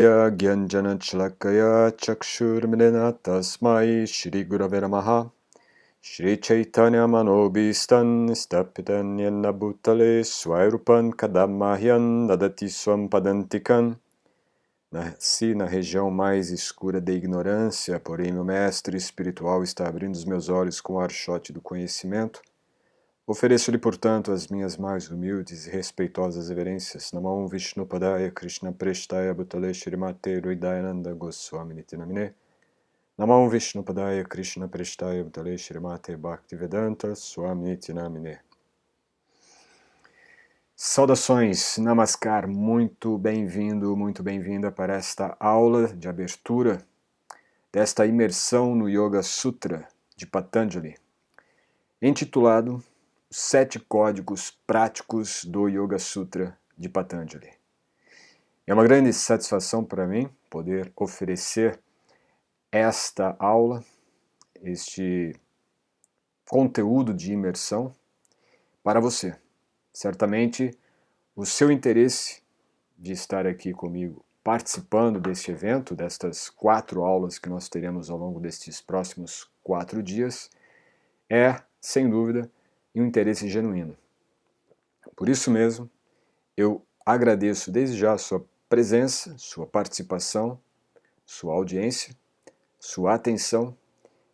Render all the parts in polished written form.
Gyanjanachlakaya chakshurmilena tasmai Shri Gurave Namaha Shri Chaitanya Manobhistan Stapitan Yena Bhutale Swairupan Kadamahyam Nadati Swam Padantikan. Nasci na região mais escura da ignorância, porém meu mestre espiritual está abrindo os meus olhos com o archote do conhecimento. Ofereço-lhe, portanto, as minhas mais humildes e respeitosas reverências. Namah Vishnupadaya Krishna Prestaya Bhutale Shrimate Ruidayananda Goswami Niti Namine. Namah Vishnupadaya Krishna Prestaya Bhutale Shrimate Bhaktivedanta Swami Niti Namine. Saudações, Namaskar, muito bem-vindo, muito bem-vinda para esta aula de abertura desta imersão no Yoga Sutra de Patanjali, intitulado 7 Códigos Práticos do Yoga Sutra de Patanjali. É uma grande satisfação para mim poder oferecer esta aula, este conteúdo de imersão para você. Certamente o seu interesse de estar aqui comigo participando deste evento, destas 4 aulas que nós teremos ao longo destes próximos 4 dias, é, sem dúvida, um interesse genuíno. Por isso mesmo, eu agradeço desde já a sua presença, sua participação, sua audiência, sua atenção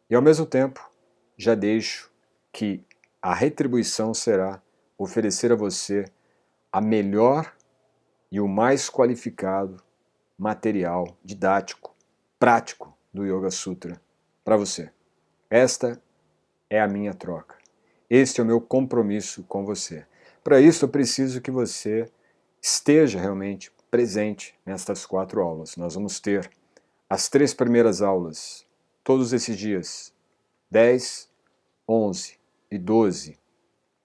e, ao mesmo tempo, já deixo que a retribuição será oferecer a você a melhor e o mais qualificado material didático, prático do Yoga Sutra para você. Esta é a minha troca. Este é o meu compromisso com você. Para isso, eu preciso que você esteja realmente presente nestas 4 aulas. Nós vamos ter as 3 primeiras aulas, todos esses dias, 10, 11 e 12,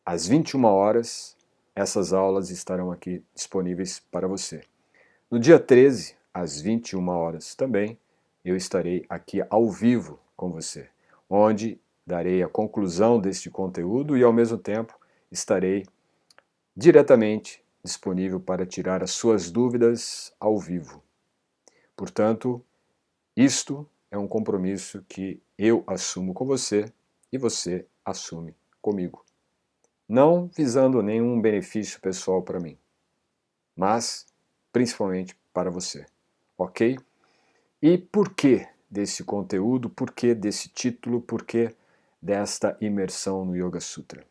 às 21 horas, essas aulas estarão aqui disponíveis para você. No dia 13, às 21 horas também, eu estarei aqui ao vivo com você, onde darei a conclusão deste conteúdo e, ao mesmo tempo, estarei diretamente disponível para tirar as suas dúvidas ao vivo. Portanto, isto é um compromisso que eu assumo com você e você assume comigo. Não visando nenhum benefício pessoal para mim, mas principalmente para você, ok? E por que desse conteúdo, por que desse título, por que desta imersão no Yoga Sutra?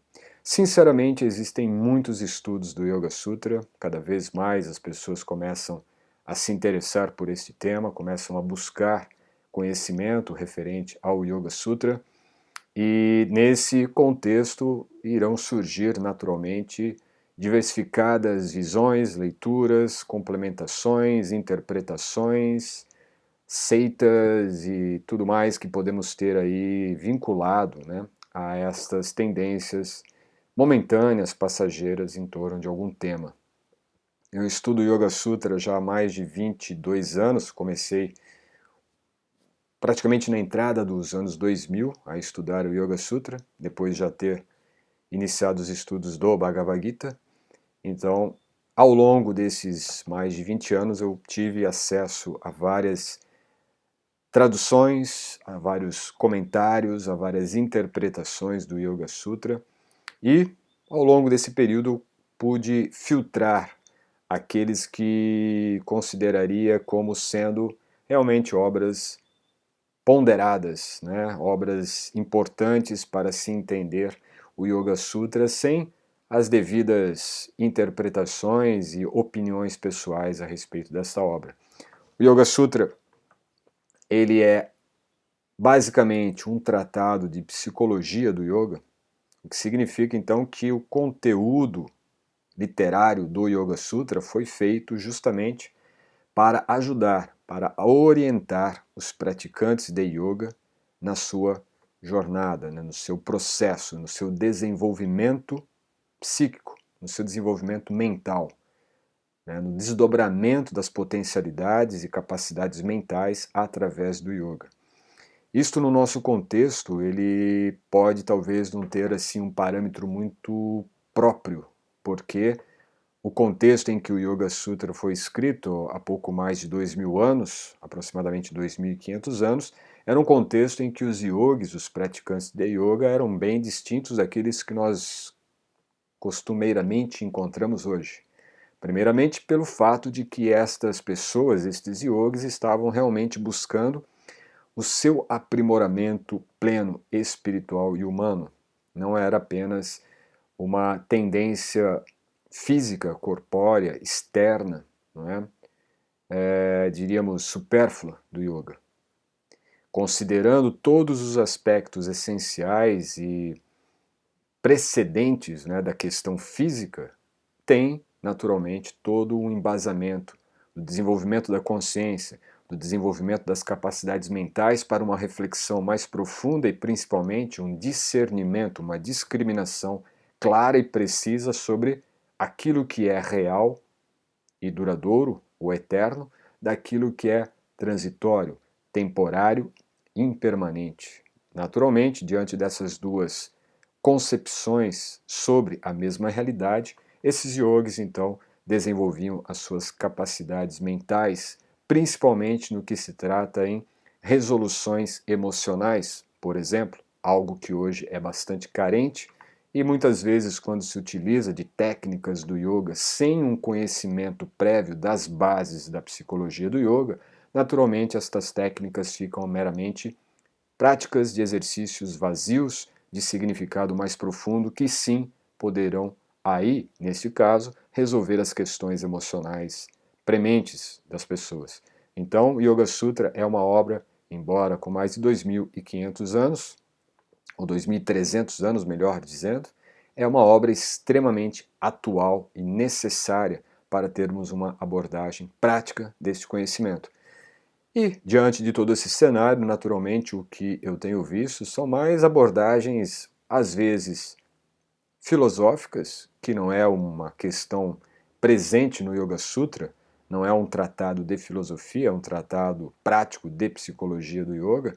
Sinceramente, existem muitos estudos do Yoga Sutra, cada vez mais as pessoas começam a se interessar por este tema, começam a buscar conhecimento referente ao Yoga Sutra, e nesse contexto irão surgir naturalmente diversificadas visões, leituras, complementações, interpretações, seitas e tudo mais que podemos ter aí vinculado, né, a estas tendências momentâneas, passageiras em torno de algum tema. Eu estudo Yoga Sutra já há mais de 22 anos, comecei praticamente na entrada dos anos 2000 a estudar o Yoga Sutra, depois de já ter iniciado os estudos do Bhagavad Gita. Então, ao longo desses mais de 20 anos, eu tive acesso a várias traduções, a vários comentários, a várias interpretações do Yoga Sutra, e ao longo desse período pude filtrar aqueles que consideraria como sendo realmente obras ponderadas, né? Obras importantes para se entender o Yoga Sutra sem as devidas interpretações e opiniões pessoais a respeito desta obra. O Yoga Sutra, ele é basicamente um tratado de psicologia do yoga, o que significa então que o conteúdo literário do Yoga Sutra foi feito justamente para ajudar, para orientar os praticantes de yoga na sua jornada, né, no seu processo, no seu desenvolvimento psíquico, no seu desenvolvimento mental, né, no desdobramento das potencialidades e capacidades mentais através do yoga. Isto no nosso contexto, ele pode talvez não ter assim um parâmetro muito próprio, porque O contexto em que o Yoga Sutra foi escrito, há pouco mais de 2000 anos, aproximadamente 2500 anos, era um contexto em que os yogis, os praticantes de yoga, eram bem distintos daqueles que nós costumeiramente encontramos hoje. Primeiramente pelo fato de que estas pessoas, estes yogis, estavam realmente buscando o seu aprimoramento pleno, espiritual e humano. Não era apenas uma tendência física, corpórea, externa, não é? Diríamos, supérflua do yoga. Considerando todos os aspectos essenciais e precedentes, né, da questão física, tem, naturalmente, todo um embasamento do desenvolvimento da consciência, do desenvolvimento das capacidades mentais para uma reflexão mais profunda e, principalmente, um discernimento, uma discriminação clara e precisa sobre aquilo que é real e duradouro, ou eterno, daquilo que é transitório, temporário, impermanente. Naturalmente, diante dessas duas concepções sobre a mesma realidade, esses yogis então desenvolviam as suas capacidades mentais, principalmente no que se trata em resoluções emocionais, por exemplo, algo que hoje é bastante carente e muitas vezes quando se utiliza de técnicas do yoga sem um conhecimento prévio das bases da psicologia do yoga, naturalmente estas técnicas ficam meramente práticas de exercícios vazios de significado mais profundo que sim poderão aí, neste caso, resolver as questões emocionais prementes das pessoas. Então, o Yoga Sutra é uma obra, embora com mais de 2500 anos, ou 2300 anos, melhor dizendo, é uma obra extremamente atual e necessária para termos uma abordagem prática deste conhecimento. E, diante de todo esse cenário, naturalmente, o que eu tenho visto são mais abordagens, às vezes, filosóficas, que não é uma questão presente no Yoga Sutra, não é um tratado de filosofia, é um tratado prático de psicologia do yoga,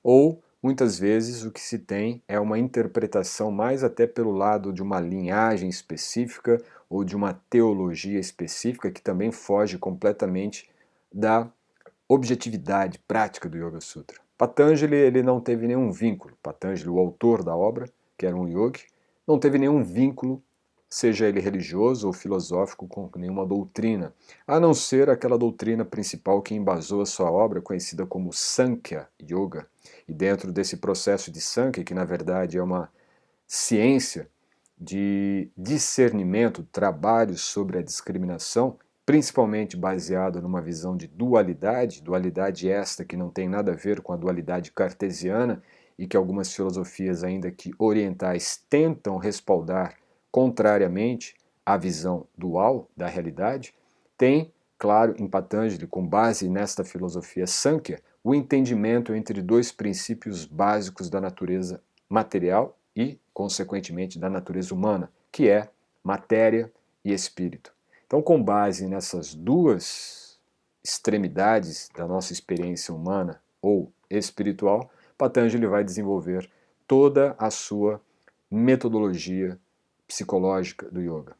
ou muitas vezes o que se tem é uma interpretação mais até pelo lado de uma linhagem específica ou de uma teologia específica que também foge completamente da objetividade prática do Yoga Sutra. Patanjali ele não teve nenhum vínculo. Patanjali, o autor da obra, que era um yogi, não teve nenhum vínculo, seja ele religioso ou filosófico, com nenhuma doutrina, a não ser aquela doutrina principal que embasou a sua obra, conhecida como Sankhya Yoga. E dentro desse processo de Sankhya, que na verdade é uma ciência de discernimento, trabalho sobre a discriminação, principalmente baseado numa visão de dualidade, dualidade esta que não tem nada a ver com a dualidade cartesiana e que algumas filosofias ainda que orientais tentam respaldar contrariamente à visão dual da realidade, tem, claro, em Patanjali, com base nesta filosofia Sankhya, o entendimento entre dois princípios básicos da natureza material e, consequentemente, da natureza humana, que é matéria e espírito. Então, com base nessas duas extremidades da nossa experiência humana ou espiritual, Patanjali vai desenvolver toda a sua metodologia psicológica do yoga.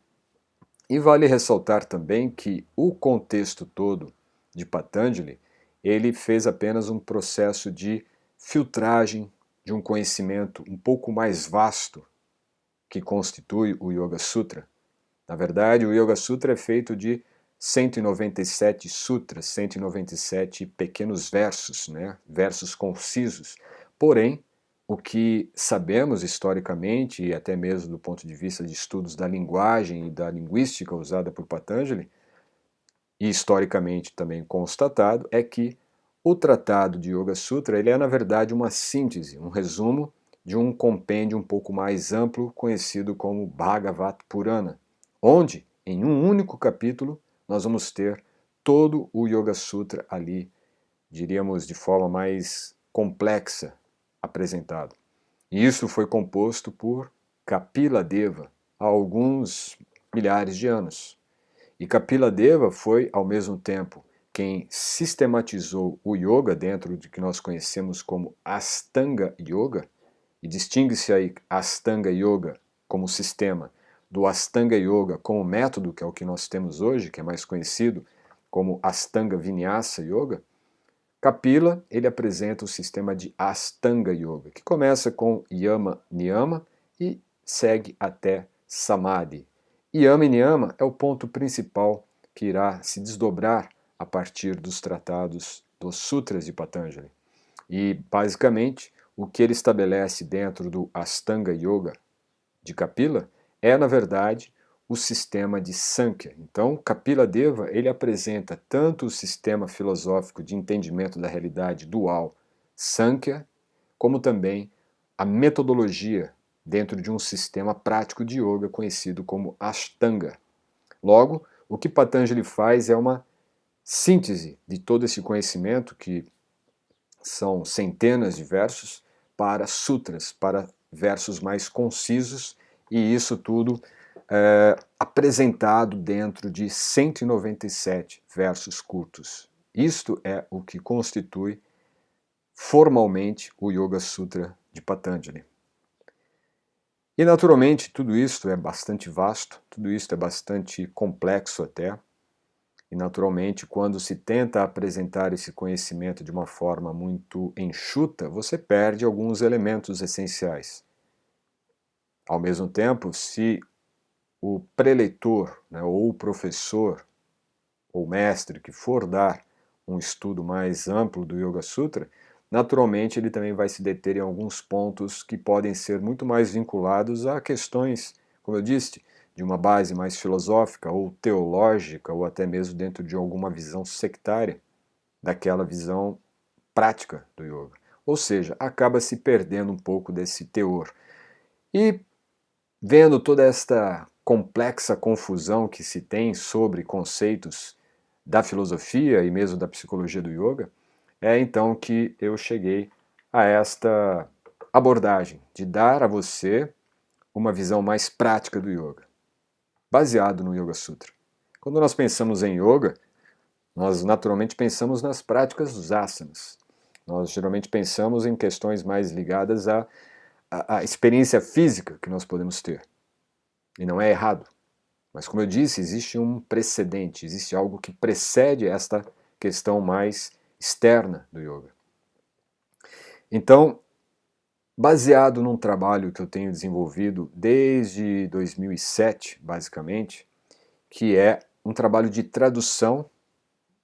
E vale ressaltar também que o contexto todo de Patanjali, ele fez apenas um processo de filtragem de um conhecimento um pouco mais vasto que constitui o Yoga Sutra. Na verdade, o Yoga Sutra é feito de 197 sutras, 197 pequenos versos, né? Versos concisos. Porém, o que sabemos historicamente, e até mesmo do ponto de vista de estudos da linguagem e da linguística usada por Patanjali, e historicamente também constatado, é que o tratado de Yoga Sutra ele é, na verdade, uma síntese, um resumo de um compêndio um pouco mais amplo, conhecido como Bhagavad Purana, onde, em um único capítulo, nós vamos ter todo o Yoga Sutra ali, diríamos de forma mais complexa, apresentado. E isso foi composto por Kapila Deva há alguns milhares de anos. E Kapila Deva foi, ao mesmo tempo, quem sistematizou o yoga dentro de que nós conhecemos como Astanga Yoga, e distingue-se aí Astanga Yoga como sistema do Ashtanga Yoga como método, que é o que nós temos hoje, que é mais conhecido como Ashtanga Vinyasa Yoga, Kapila, ele apresenta o sistema de Ashtanga Yoga, que começa com Yama Niyama e segue até Samadhi. Yama e Niyama é o ponto principal que irá se desdobrar a partir dos tratados dos Sutras de Patanjali. E, basicamente, o que ele estabelece dentro do Ashtanga Yoga de Kapila é, na verdade, o sistema de Sankhya. Então, Kapila Deva, ele apresenta tanto o sistema filosófico de entendimento da realidade dual Sankhya, como também a metodologia dentro de um sistema prático de yoga conhecido como Ashtanga. Logo, o que Patanjali faz é uma síntese de todo esse conhecimento, que são centenas de versos, para sutras, para versos mais concisos, e isso tudo apresentado dentro de 197 versos curtos. Isto é o que constitui formalmente o Yoga Sutra de Patanjali. E naturalmente tudo isso é bastante vasto, tudo isso é bastante complexo até, e naturalmente quando se tenta apresentar esse conhecimento de uma forma muito enxuta, você perde alguns elementos essenciais. Ao mesmo tempo, se o preleitor, né, ou o professor ou mestre que for dar um estudo mais amplo do Yoga Sutra, naturalmente ele também vai se deter em alguns pontos que podem ser muito mais vinculados a questões, como eu disse, de uma base mais filosófica ou teológica, ou até mesmo dentro de alguma visão sectária daquela visão prática do yoga. Ou seja, acaba se perdendo um pouco desse teor. E vendo toda esta complexa confusão que se tem sobre conceitos da filosofia e mesmo da psicologia do yoga, é então que eu cheguei a esta abordagem de dar a você uma visão mais prática do yoga, baseado no Yoga Sutra. Quando nós pensamos em yoga, nós naturalmente pensamos nas práticas dos asanas. Nós geralmente pensamos em questões mais ligadas à experiência física que nós podemos ter. E não é errado. Mas, como eu disse, existe um precedente, existe algo que precede esta questão mais externa do yoga. Então, baseado num trabalho que eu tenho desenvolvido desde 2007, basicamente, que é um trabalho de tradução,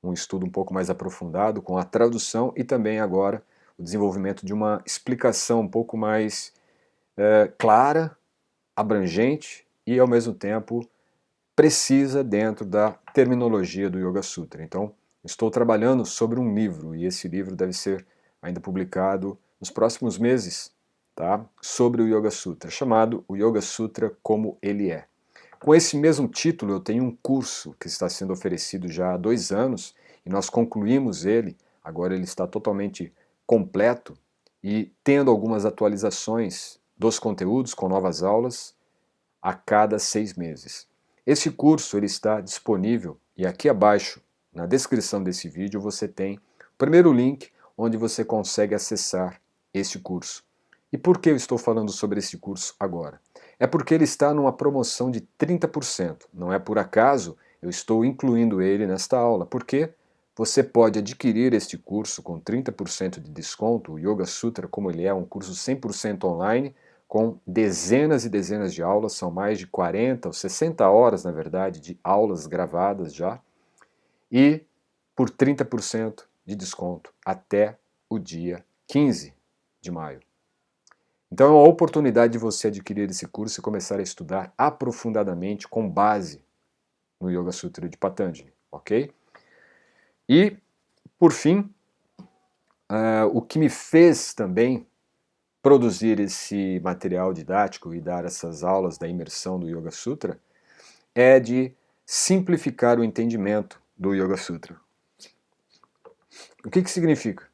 um estudo um pouco mais aprofundado com a tradução e também agora o desenvolvimento de uma explicação um pouco mais clara, abrangente e, ao mesmo tempo, precisa dentro da terminologia do Yoga Sutra. Então, estou trabalhando sobre um livro, e esse livro deve ser ainda publicado nos próximos meses, tá? Sobre o Yoga Sutra, chamado O Yoga Sutra Como Ele É. Com esse mesmo título, eu tenho um curso que está sendo oferecido já há 2 anos, e nós concluímos ele, agora ele está totalmente completo, e tendo algumas atualizações dos conteúdos com novas aulas a cada 6 meses. Esse curso ele está disponível e aqui abaixo, na descrição desse vídeo, você tem o primeiro link onde você consegue acessar esse curso. E por que eu estou falando sobre esse curso agora? É porque ele está numa promoção de 30%. Não é por acaso eu estou incluindo ele nesta aula, porque você pode adquirir este curso com 30% de desconto, o Yoga Sutra como ele é, um curso 100% online, com dezenas e dezenas de aulas, são mais de 40 ou 60 horas, na verdade, de aulas gravadas já, e por 30% de desconto até o dia 15 de maio. Então é uma oportunidade de você adquirir esse curso e começar a estudar aprofundadamente com base no Yoga Sutra de Patanjali, ok? E, por fim, o que me fez também produzir esse material didático e dar essas aulas da imersão do Yoga Sutra é de simplificar o entendimento do Yoga Sutra. O que significa?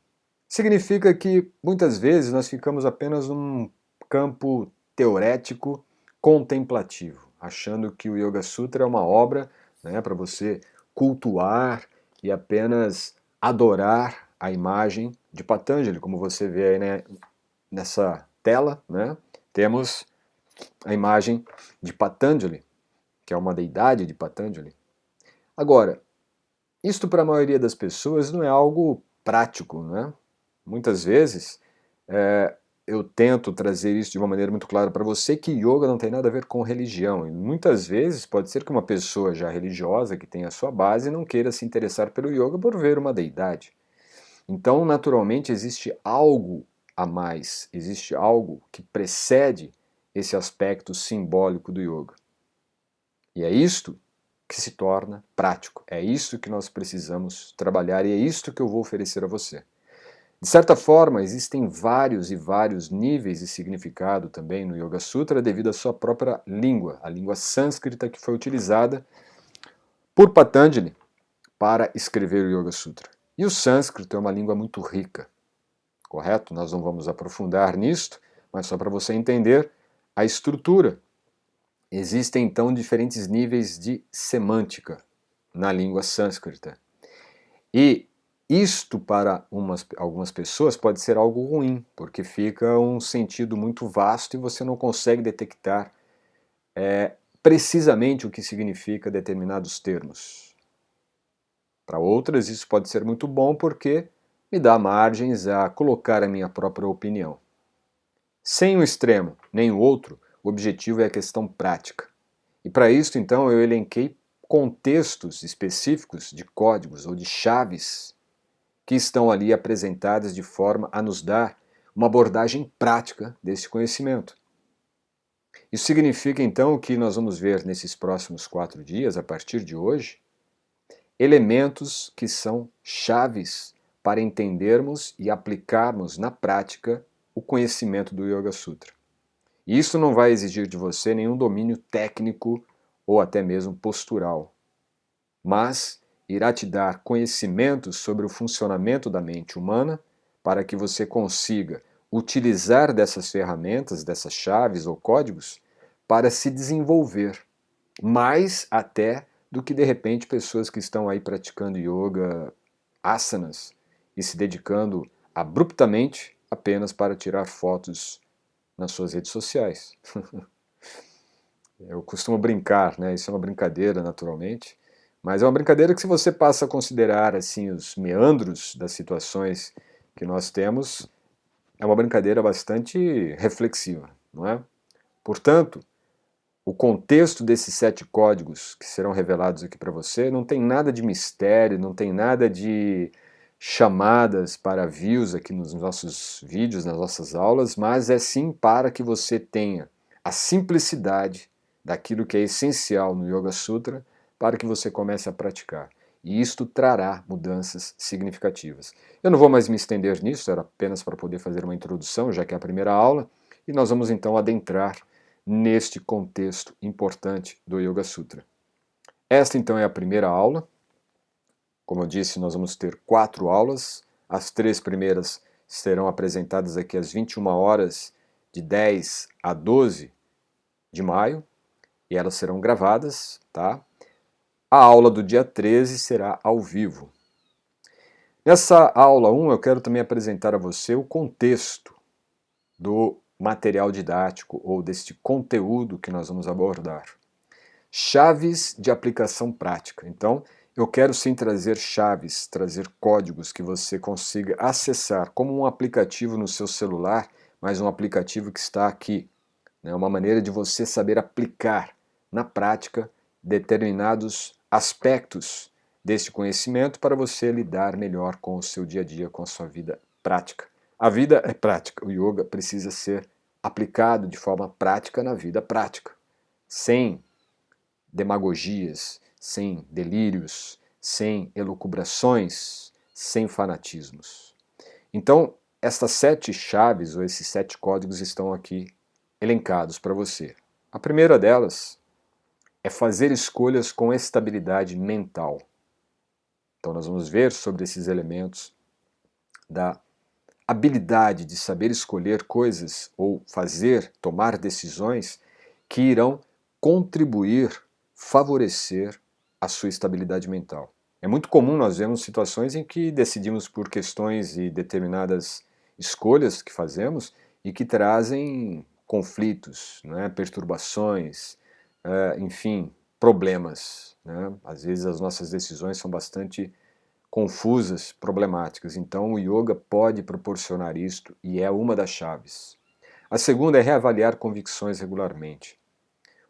Significa que muitas vezes nós ficamos apenas num campo teorético contemplativo, achando que o Yoga Sutra é uma obra, né, para você cultuar e apenas adorar a imagem de Patanjali, como você vê aí, né, nessa tela, né, temos a imagem de Patanjali, que é uma deidade de Patanjali. Agora, isto para a maioria das pessoas não é algo prático, né? Muitas vezes eu tento trazer isso de uma maneira muito clara para você, que yoga não tem nada a ver com religião. E muitas vezes pode ser que uma pessoa já religiosa, que tem a sua base, não queira se interessar pelo yoga por ver uma deidade. Então, naturalmente, existe algo a mais, existe algo que precede esse aspecto simbólico do yoga. E é isto que se torna prático, é isto que nós precisamos trabalhar e é isto que eu vou oferecer a você. De certa forma, existem vários e vários níveis de significado também no Yoga Sutra devido à sua própria língua, a língua sânscrita que foi utilizada por Patanjali para escrever o Yoga Sutra. E o sânscrito é uma língua muito rica, correto? Nós não vamos aprofundar nisto, mas só para você entender a estrutura. Existem então diferentes níveis de semântica na língua sânscrita. E isto para algumas pessoas pode ser algo ruim, porque fica um sentido muito vasto e você não consegue detectar precisamente o que significa determinados termos. Para outras isso pode ser muito bom porque me dá margens a colocar a minha própria opinião. Sem um extremo nem o outro, o objetivo é a questão prática. E para isso então eu elenquei contextos específicos de códigos ou de chaves que estão ali apresentadas de forma a nos dar uma abordagem prática desse conhecimento. Isso significa então que nós vamos ver nesses próximos 4 dias, a partir de hoje, elementos que são chaves para entendermos e aplicarmos na prática o conhecimento do Yoga Sutra. E isso não vai exigir de você nenhum domínio técnico ou até mesmo postural, mas irá te dar conhecimentos sobre o funcionamento da mente humana para que você consiga utilizar dessas ferramentas, dessas chaves ou códigos para se desenvolver, mais até do que de repente pessoas que estão aí praticando yoga, asanas e se dedicando abruptamente apenas para tirar fotos nas suas redes sociais. Eu costumo brincar, né? Isso é uma brincadeira naturalmente, mas é uma brincadeira que se você passa a considerar assim os meandros das situações que nós temos, é uma brincadeira bastante reflexiva, não é? Portanto, o contexto desses 7 códigos que serão revelados aqui para você não tem nada de mistério, não tem nada de chamadas para views aqui nos nossos vídeos, nas nossas aulas, mas é sim para que você tenha a simplicidade daquilo que é essencial no Yoga Sutra para que você comece a praticar. E isto trará mudanças significativas. Eu não vou mais me estender nisso, era apenas para poder fazer uma introdução, já que é a primeira aula, e nós vamos então adentrar neste contexto importante do Yoga Sutra. Esta então é a primeira aula. Como eu disse, nós vamos ter 4 aulas. As 3 primeiras serão apresentadas aqui às 21 horas de 10 a 12 de maio, e elas serão gravadas, tá? A aula do dia 13 será ao vivo. Nessa aula 1 eu quero também apresentar a você o contexto do material didático ou deste conteúdo que nós vamos abordar. Chaves de aplicação prática. Então, eu quero sim trazer chaves, trazer códigos que você consiga acessar como um aplicativo no seu celular, mas um aplicativo que está aqui. É uma maneira de você saber aplicar na prática determinados aspectos deste conhecimento para você lidar melhor com o seu dia a dia, com a sua vida prática. A vida é prática, o yoga precisa ser aplicado de forma prática na vida prática, sem demagogias, sem delírios, sem elucubrações, sem fanatismos. Então, estas 7 chaves ou esses 7 códigos estão aqui elencados para você. A primeira delas é fazer escolhas com estabilidade mental. Então nós vamos ver sobre esses elementos da habilidade de saber escolher coisas ou tomar decisões que irão contribuir, favorecer a sua estabilidade mental. É muito comum nós vermos situações em que decidimos por questões e determinadas escolhas que fazemos e que trazem conflitos, né, perturbações, enfim, problemas, né? Às vezes as nossas decisões são bastante confusas, problemáticas. Então o yoga pode proporcionar isto e é uma das chaves. A segunda é reavaliar convicções regularmente.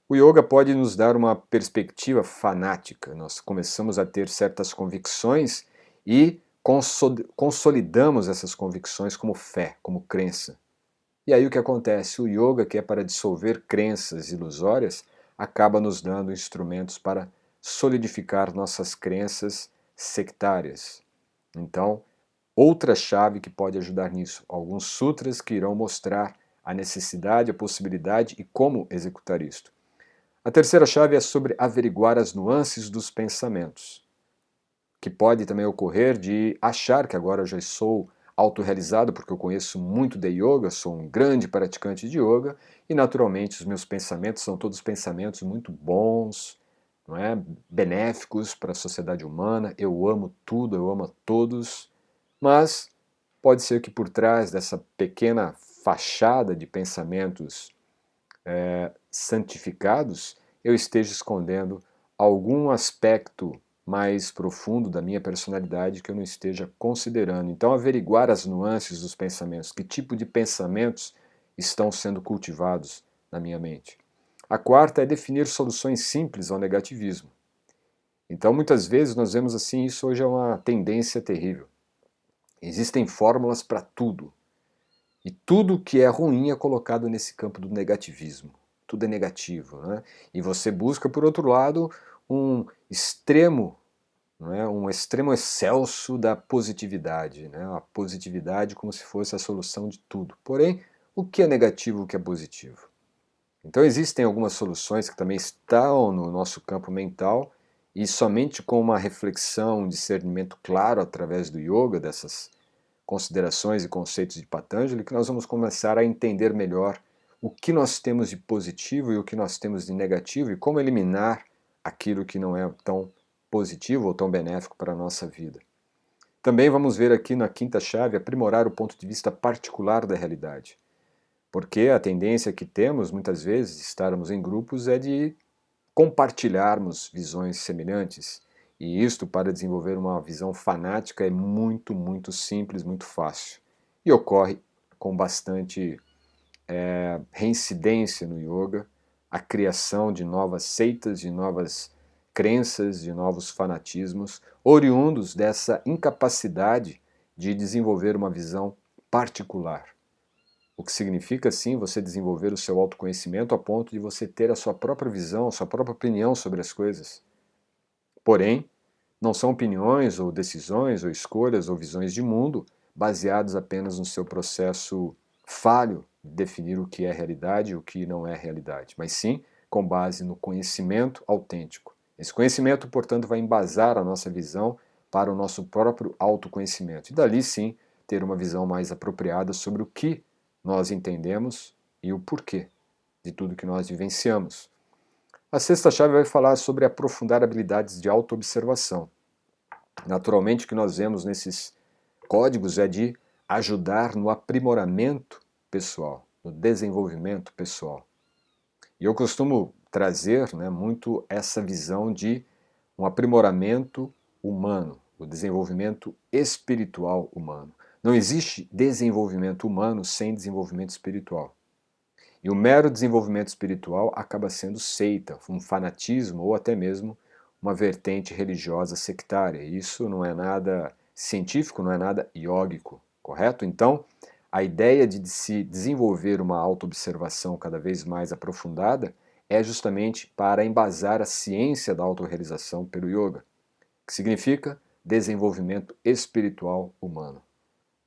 O yoga pode nos dar uma perspectiva fanática. Nós começamos a ter certas convicções e consolidamos essas convicções como fé, como crença. E aí o que acontece? O yoga, que é para dissolver crenças ilusórias, acaba nos dando instrumentos para solidificar nossas crenças sectárias. Então, outra chave que pode ajudar nisso, alguns sutras que irão mostrar a necessidade, a possibilidade e como executar isto. A terceira chave é sobre averiguar as nuances dos pensamentos, que pode também ocorrer de achar que agora eu já sou autorrealizado porque eu conheço muito de yoga, sou um grande praticante de yoga e naturalmente os meus pensamentos são todos pensamentos muito bons, não é? Benéficos para a sociedade humana, eu amo tudo, eu amo a todos, mas pode ser que por trás dessa pequena fachada de pensamentos santificados eu esteja escondendo algum aspecto mais profundo da minha personalidade que eu não esteja considerando. Então, averiguar as nuances dos pensamentos, que tipo de pensamentos estão sendo cultivados na minha mente. A quarta é definir soluções simples ao negativismo. Então, muitas vezes nós vemos assim, isso hoje é uma tendência terrível. Existem fórmulas para tudo. E tudo que é ruim é colocado nesse campo do negativismo. Tudo é negativo, né? E você busca, por outro lado, um extremo, não é? Um extremo excelso da positividade, né? A positividade como se fosse a solução de tudo. Porém, o que é negativo, o que é positivo? Então existem algumas soluções que também estão no nosso campo mental e somente com uma reflexão, um discernimento claro através do yoga, dessas considerações e conceitos de Patanjali, que nós vamos começar a entender melhor o que nós temos de positivo e o que nós temos de negativo e como eliminar aquilo que não é tão positivo ou tão benéfico para a nossa vida. Também vamos ver aqui na quinta chave aprimorar o ponto de vista particular da realidade. Porque a tendência que temos, muitas vezes, de estarmos em grupos é de compartilharmos visões semelhantes. E isto, para desenvolver uma visão fanática, é muito, muito simples, muito fácil. E ocorre com bastante reincidência no yoga, a criação de novas seitas, de novas crenças, de novos fanatismos, oriundos dessa incapacidade de desenvolver uma visão particular. O que significa, sim, você desenvolver o seu autoconhecimento a ponto de você ter a sua própria visão, a sua própria opinião sobre as coisas. Porém, não são opiniões ou decisões ou escolhas ou visões de mundo baseados apenas no seu processo falho de definir o que é realidade e o que não é realidade, mas sim com base no conhecimento autêntico. Esse conhecimento, portanto, vai embasar a nossa visão para o nosso próprio autoconhecimento. E dali sim ter uma visão mais apropriada sobre o que nós entendemos e o porquê de tudo que nós vivenciamos. A sexta chave vai falar sobre aprofundar habilidades de autoobservação. Naturalmente, o que nós vemos nesses códigos é de ajudar no aprimoramento pessoal, no desenvolvimento pessoal. E eu costumo trazer, né, muito essa visão de um aprimoramento humano, o desenvolvimento espiritual humano. Não existe desenvolvimento humano sem desenvolvimento espiritual. E o mero desenvolvimento espiritual acaba sendo seita, um fanatismo ou até mesmo uma vertente religiosa sectária. Isso não é nada científico, não é nada iógico, correto? Então, a ideia de se desenvolver uma autoobservação cada vez mais aprofundada é justamente para embasar a ciência da autorrealização pelo yoga, que significa desenvolvimento espiritual humano.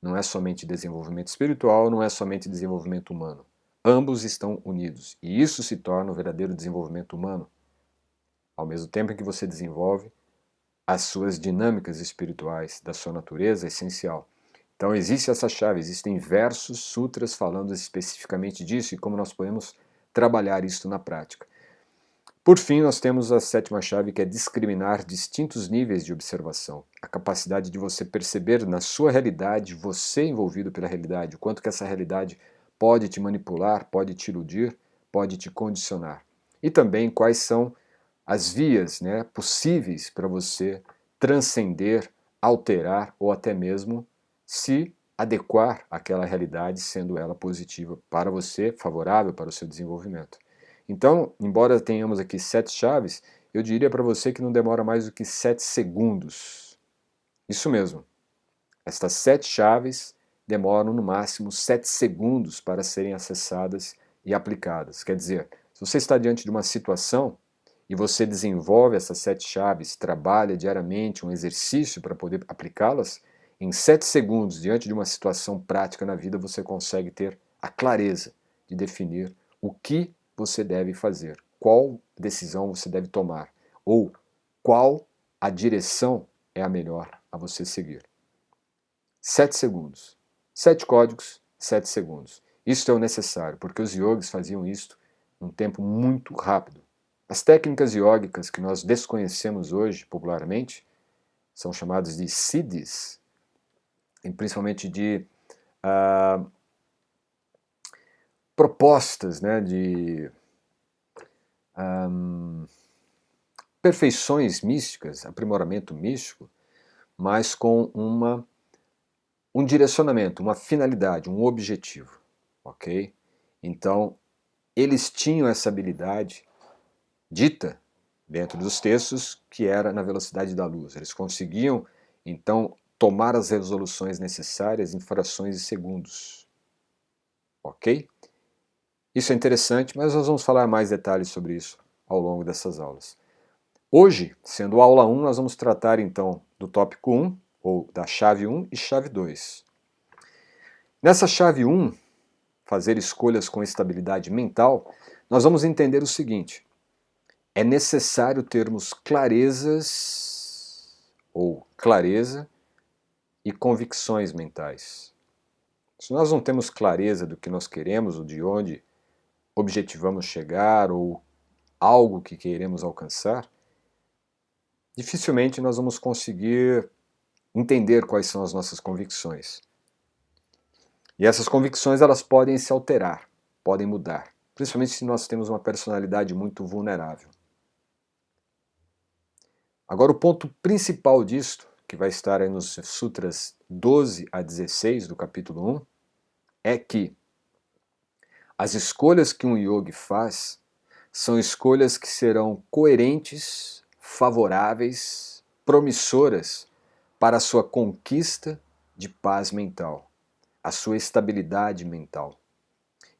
Não é somente desenvolvimento espiritual, não é somente desenvolvimento humano. Ambos estão unidos e isso se torna o verdadeiro desenvolvimento humano, ao mesmo tempo em que você desenvolve as suas dinâmicas espirituais da sua natureza essencial. Então existe essa chave, existem diversos sutras falando especificamente disso e como nós podemos trabalhar isso na prática. Por fim, nós temos a sétima chave, que é discriminar distintos níveis de observação. A capacidade de você perceber na sua realidade, você envolvido pela realidade, o quanto que essa realidade pode te manipular, pode te iludir, pode te condicionar. E também quais são as vias, né, possíveis para você transcender, alterar ou até mesmo se adequar àquela realidade, sendo ela positiva para você, favorável para o seu desenvolvimento. Então, embora tenhamos aqui 7 chaves, eu diria para você que não demora mais do que 7 segundos. Isso mesmo. Estas 7 chaves demoram no máximo 7 segundos para serem acessadas e aplicadas. Quer dizer, se você está diante de uma situação e você desenvolve essas 7 chaves, trabalha diariamente um exercício para poder aplicá-las, em 7 segundos, diante de uma situação prática na vida, você consegue ter a clareza de definir o que você deve fazer, qual decisão você deve tomar, ou qual a direção é a melhor a você seguir. 7 segundos. 7 códigos, 7 segundos. Isso é o necessário, porque os yogis faziam isso num tempo muito rápido. As técnicas yógicas que nós desconhecemos hoje, popularmente, são chamadas de siddhis, e principalmente de propostas, né, de perfeições místicas, aprimoramento místico, mas com um direcionamento, uma finalidade, um objetivo, ok? Então, eles tinham essa habilidade dita dentro dos textos que era na velocidade da luz. Eles conseguiam, então, tomar as resoluções necessárias em frações de segundos, ok? Isso é interessante, mas nós vamos falar mais detalhes sobre isso ao longo dessas aulas. Hoje, sendo a aula 1, nós vamos tratar então do tópico 1, ou da chave 1 e chave 2. Nessa chave 1, fazer escolhas com estabilidade mental, nós vamos entender o seguinte: é necessário termos clarezas ou clareza e convicções mentais. Se nós não temos clareza do que nós queremos ou de onde objetivamos chegar ou algo que queremos alcançar, dificilmente nós vamos conseguir entender quais são as nossas convicções. E essas convicções elas podem se alterar, podem mudar, principalmente se nós temos uma personalidade muito vulnerável. Agora, o ponto principal disto, que vai estar aí nos sutras 12 a 16 do capítulo 1, é que as escolhas que um yogi faz são escolhas que serão coerentes, favoráveis, promissoras para a sua conquista de paz mental, a sua estabilidade mental.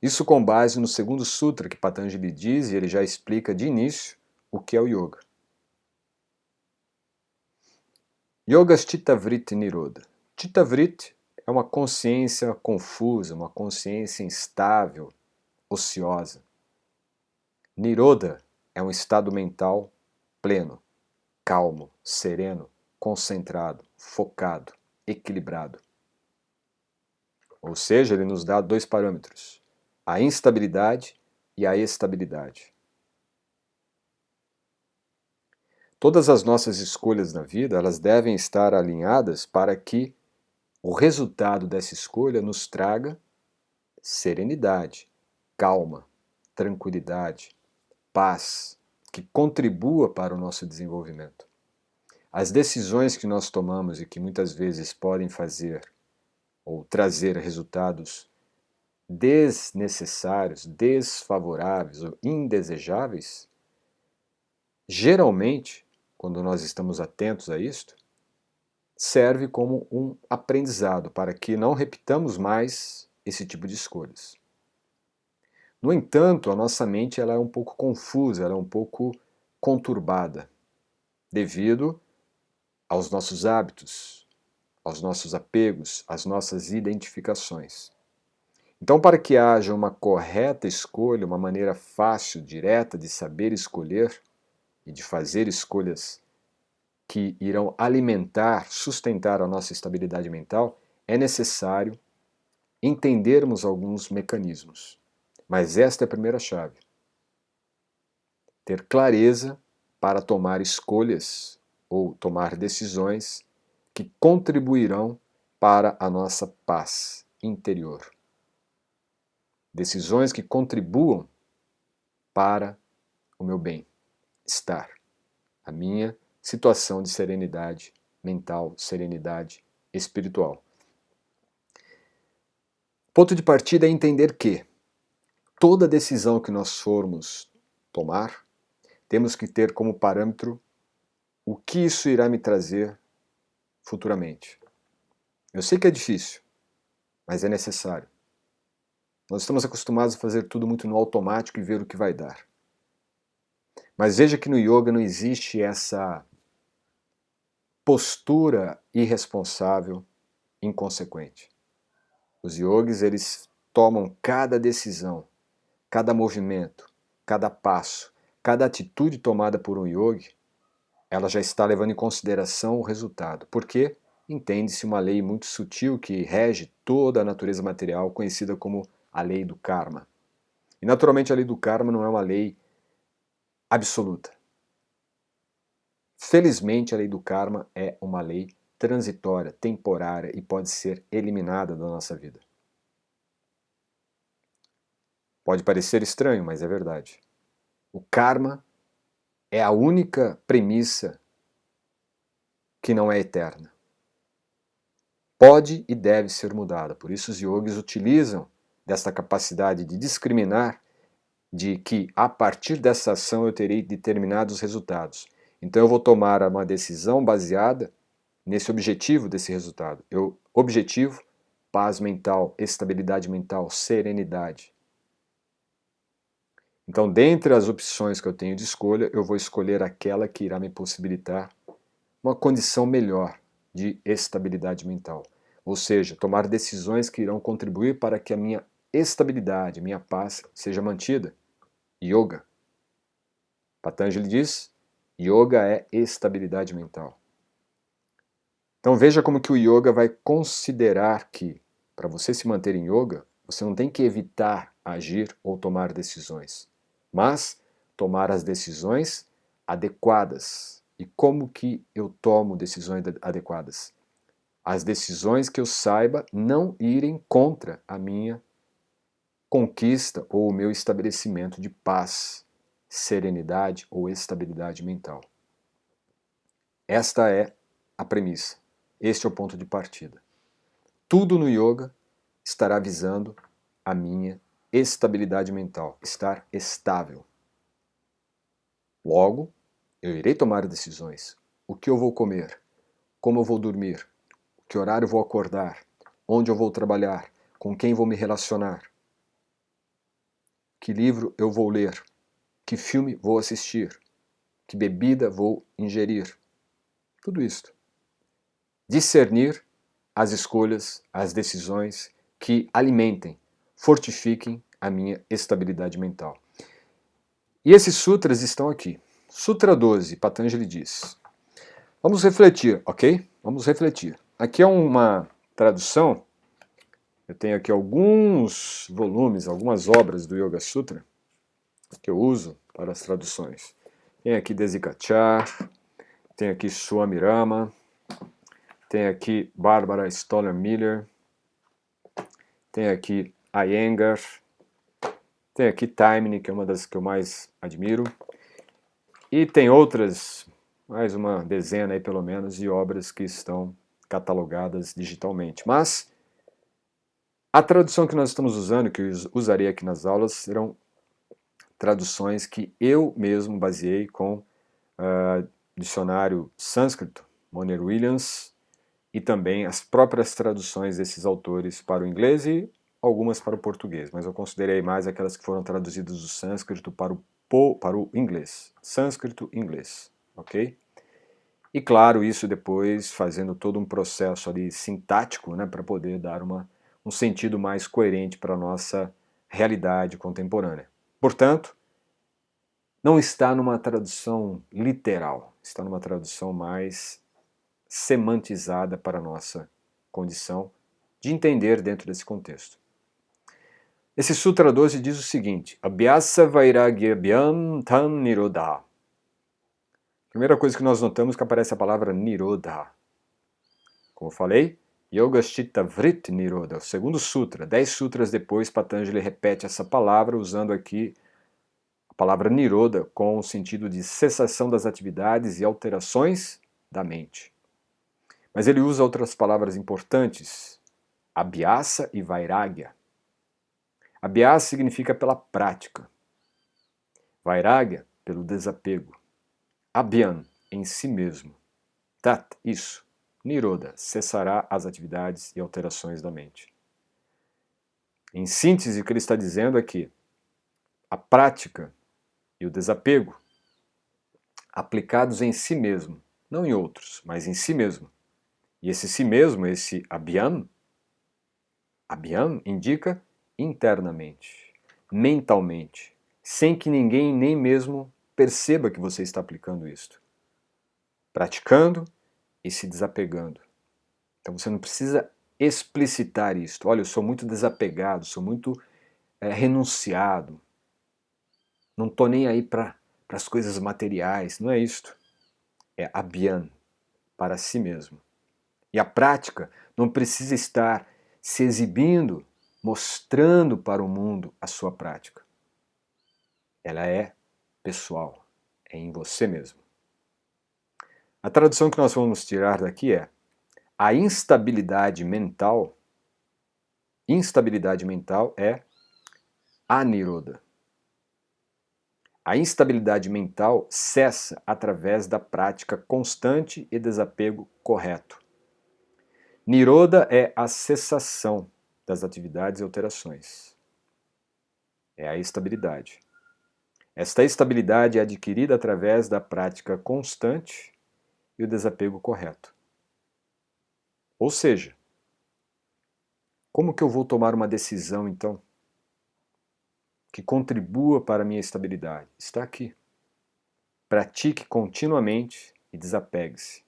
Isso com base no segundo sutra que Patanjali diz, e ele já explica de início o que é o yoga. Yogas Chitta Vritti Nirodha. Chitta Vritti é uma consciência confusa, uma consciência instável, ociosa. Nirodha é um estado mental pleno, calmo, sereno, concentrado, focado, equilibrado. Ou seja, ele nos dá 2 parâmetros, a instabilidade e a estabilidade. Todas as nossas escolhas na vida, elas devem estar alinhadas para que o resultado dessa escolha nos traga serenidade, calma, tranquilidade, paz, que contribua para o nosso desenvolvimento. As decisões que nós tomamos e que muitas vezes podem fazer ou trazer resultados desnecessários, desfavoráveis ou indesejáveis, geralmente, quando nós estamos atentos a isto, serve como um aprendizado para que não repitamos mais esse tipo de escolhas. No entanto, a nossa mente ela é um pouco confusa, ela é um pouco conturbada, devido aos nossos hábitos, aos nossos apegos, às nossas identificações. Então, para que haja uma correta escolha, uma maneira fácil, direta de saber escolher e de fazer escolhas que irão alimentar, sustentar a nossa estabilidade mental, é necessário entendermos alguns mecanismos. Mas esta é a primeira chave. Ter clareza para tomar escolhas ou tomar decisões que contribuirão para a nossa paz interior. decisões que contribuam para o meu bem-estar, a minha situação de serenidade mental, serenidade espiritual. Ponto de partida é entender que toda decisão que nós formos tomar, temos que ter como parâmetro o que isso irá me trazer futuramente. Eu sei que é difícil, mas é necessário. Nós estamos acostumados a fazer tudo muito no automático e ver o que vai dar. Mas veja que no yoga não existe essa postura irresponsável, inconsequente. Os yogis, eles tomam cada decisão, cada movimento, cada passo, cada atitude tomada por um yogi, ela já está levando em consideração o resultado. Porque entende-se uma lei muito sutil que rege toda a natureza material, conhecida como a lei do karma. E naturalmente a lei do karma não é uma lei absoluta. Felizmente a lei do karma é uma lei transitória, temporária e pode ser eliminada da nossa vida. Pode parecer estranho, mas é verdade. O karma é a única premissa que não é eterna. Pode e deve ser mudada. Por isso os yogis utilizam desta capacidade de discriminar de que a partir dessa ação eu terei determinados resultados. Então eu vou tomar uma decisão baseada nesse objetivo desse resultado. Objetivo, paz mental, estabilidade mental, serenidade. Então, dentre as opções que eu tenho de escolha, eu vou escolher aquela que irá me possibilitar uma condição melhor de estabilidade mental. Ou seja, tomar decisões que irão contribuir para que a minha estabilidade, minha paz seja mantida. Yoga. Patanjali diz, yoga é estabilidade mental. Então veja como que o yoga vai considerar que, para você se manter em yoga, você não tem que evitar agir ou tomar decisões, mas tomar as decisões adequadas. E como que eu tomo decisões adequadas? As decisões que eu saiba não irem contra a minha conquista ou o meu estabelecimento de paz, serenidade ou estabilidade mental. Esta é a premissa. Este é o ponto de partida. Tudo no yoga estará visando a minha estabilidade mental, estar estável. Logo, eu irei tomar decisões. O que eu vou comer? Como eu vou dormir? Que horário eu vou acordar? Onde eu vou trabalhar? Com quem vou me relacionar? Que livro eu vou ler? Que filme vou assistir? Que bebida vou ingerir? Tudo isto. Discernir as escolhas, as decisões que alimentem, fortifiquem a minha estabilidade mental. E esses sutras estão aqui. Sutra 12, Patanjali diz. Vamos refletir, ok? Vamos refletir. Aqui é uma tradução. Eu tenho aqui alguns volumes, algumas obras do Yoga Sutra que eu uso para as traduções. Tem aqui Desikachar, tem aqui Swami Rama, tem aqui Barbara Stoller-Miller, tem aqui Iyengar, tem aqui Taimni, que é uma das que eu mais admiro, e tem outras, mais uma dezena aí pelo menos, de obras que estão catalogadas digitalmente. Mas a tradução que nós estamos usando, que eu usarei aqui nas aulas, serão traduções que eu mesmo baseei com dicionário sânscrito, Moner Williams, e também as próprias traduções desses autores para o inglês e algumas para o português, mas eu considerei mais aquelas que foram traduzidas do sânscrito para o inglês. Sânscrito, inglês, ok? E claro, isso depois fazendo todo um processo ali sintático, né, para poder dar um sentido mais coerente para a nossa realidade contemporânea. Portanto, não está numa tradução literal, está numa tradução mais semantizada para a nossa condição de entender dentro desse contexto. Esse Sutra 12 diz o seguinte: Abhyasa Vairagyabhyam Tam Nirodha. Primeira coisa que nós notamos é que aparece a palavra Nirodha. Como eu falei, Yogaschitta Vritti Nirodha, o segundo sutra. 10 sutras depois, Patanjali repete essa palavra, usando aqui a palavra Nirodha com o sentido de cessação das atividades e alterações da mente. Mas ele usa outras palavras importantes, Abhyasa e Vairagya. Abhyasa significa pela prática, Vairagya pelo desapego, Abhyam em si mesmo, Tat, isso, Nirodha, cessará as atividades e alterações da mente. Em síntese, o que ele está dizendo é que a prática e o desapego, aplicados em si mesmo, não em outros, mas em si mesmo. E esse si mesmo, esse abhyam indica internamente, mentalmente, sem que ninguém nem mesmo perceba que você está aplicando isto. Praticando e se desapegando. Então você não precisa explicitar isto. Olha, eu sou muito desapegado, sou muito renunciado. Não estou nem aí para as coisas materiais. Não é isto. É abhyam, para si mesmo. E a prática não precisa estar se exibindo, mostrando para o mundo a sua prática. Ela é pessoal, é em você mesmo. A tradução que nós vamos tirar daqui é: a instabilidade mental é anirodha. A instabilidade mental cessa através da prática constante e desapego correto. Nirodha é a cessação das atividades e alterações. É a estabilidade. Esta estabilidade é adquirida através da prática constante e o desapego correto. Ou seja, como que eu vou tomar uma decisão, então, que contribua para a minha estabilidade? Está aqui. Pratique continuamente e desapegue-se.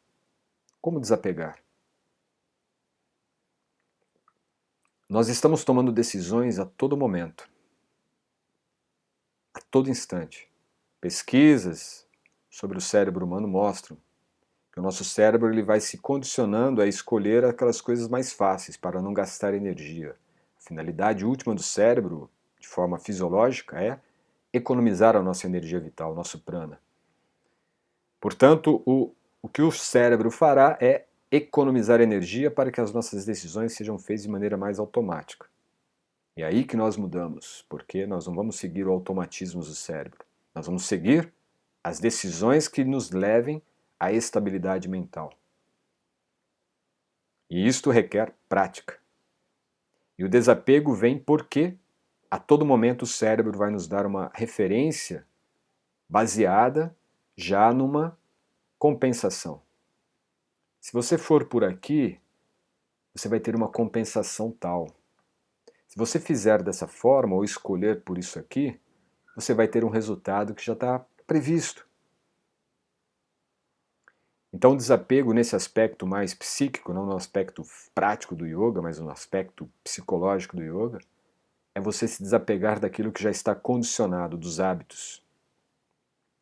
Como desapegar? Nós estamos tomando decisões a todo momento, a todo instante. Pesquisas sobre o cérebro humano mostram que o nosso cérebro ele vai se condicionando a escolher aquelas coisas mais fáceis para não gastar energia. A finalidade última do cérebro, de forma fisiológica, é economizar a nossa energia vital, o nosso prana. Portanto, o que o cérebro fará é economizar energia para que as nossas decisões sejam feitas de maneira mais automática. É aí que nós mudamos, porque nós não vamos seguir o automatismo do cérebro. Nós vamos seguir as decisões que nos levem à estabilidade mental. E isto requer prática. E o desapego vem porque a todo momento o cérebro vai nos dar uma referência baseada já numa compensação. Se você for por aqui, você vai ter uma compensação tal. Se você fizer dessa forma ou escolher por isso aqui, você vai ter um resultado que já está previsto. Então o desapego nesse aspecto mais psíquico, não no aspecto prático do yoga, mas no aspecto psicológico do yoga, é você se desapegar daquilo que já está condicionado, dos hábitos.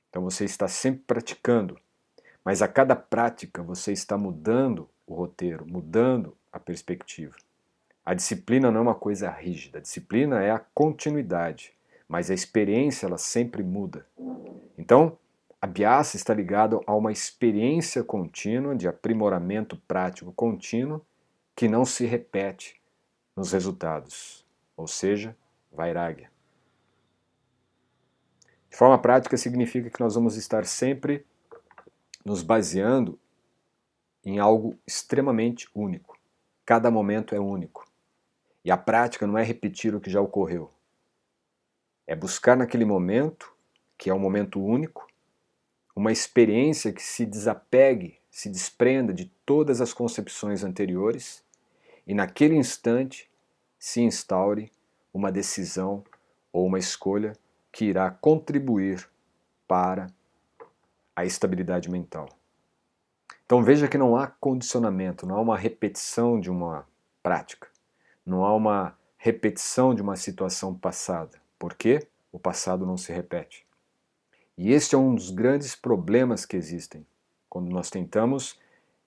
Então você está sempre praticando, mas a cada prática você está mudando o roteiro, mudando a perspectiva. A disciplina não é uma coisa rígida, a disciplina é a continuidade, mas a experiência ela sempre muda. Então, a Abhyasa está ligado a uma experiência contínua de aprimoramento prático contínuo que não se repete nos resultados, ou seja, Vairagya. De forma prática significa que nós vamos estar sempre nos baseando em algo extremamente único. Cada momento é único. E a prática não é repetir o que já ocorreu. É buscar naquele momento, que é um momento único, uma experiência que se desapegue, se desprenda de todas as concepções anteriores e naquele instante se instaure uma decisão ou uma escolha que irá contribuir para a estabilidade mental. Então veja que não há condicionamento, não há uma repetição de uma prática, não há uma repetição de uma situação passada. Por quê? O passado não se repete. E este é um dos grandes problemas que existem, quando nós tentamos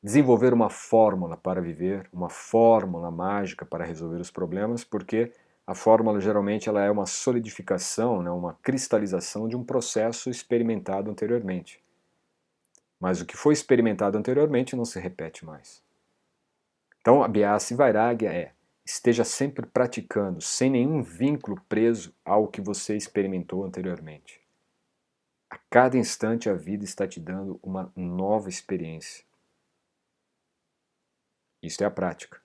desenvolver uma fórmula para viver, uma fórmula mágica para resolver os problemas, porque a fórmula geralmente ela é uma solidificação, né, uma cristalização de um processo experimentado anteriormente. Mas o que foi experimentado anteriormente não se repete mais. Então, Abhyasa e Vairagya esteja sempre praticando, sem nenhum vínculo preso ao que você experimentou anteriormente. A cada instante a vida está te dando uma nova experiência. Isso é a prática.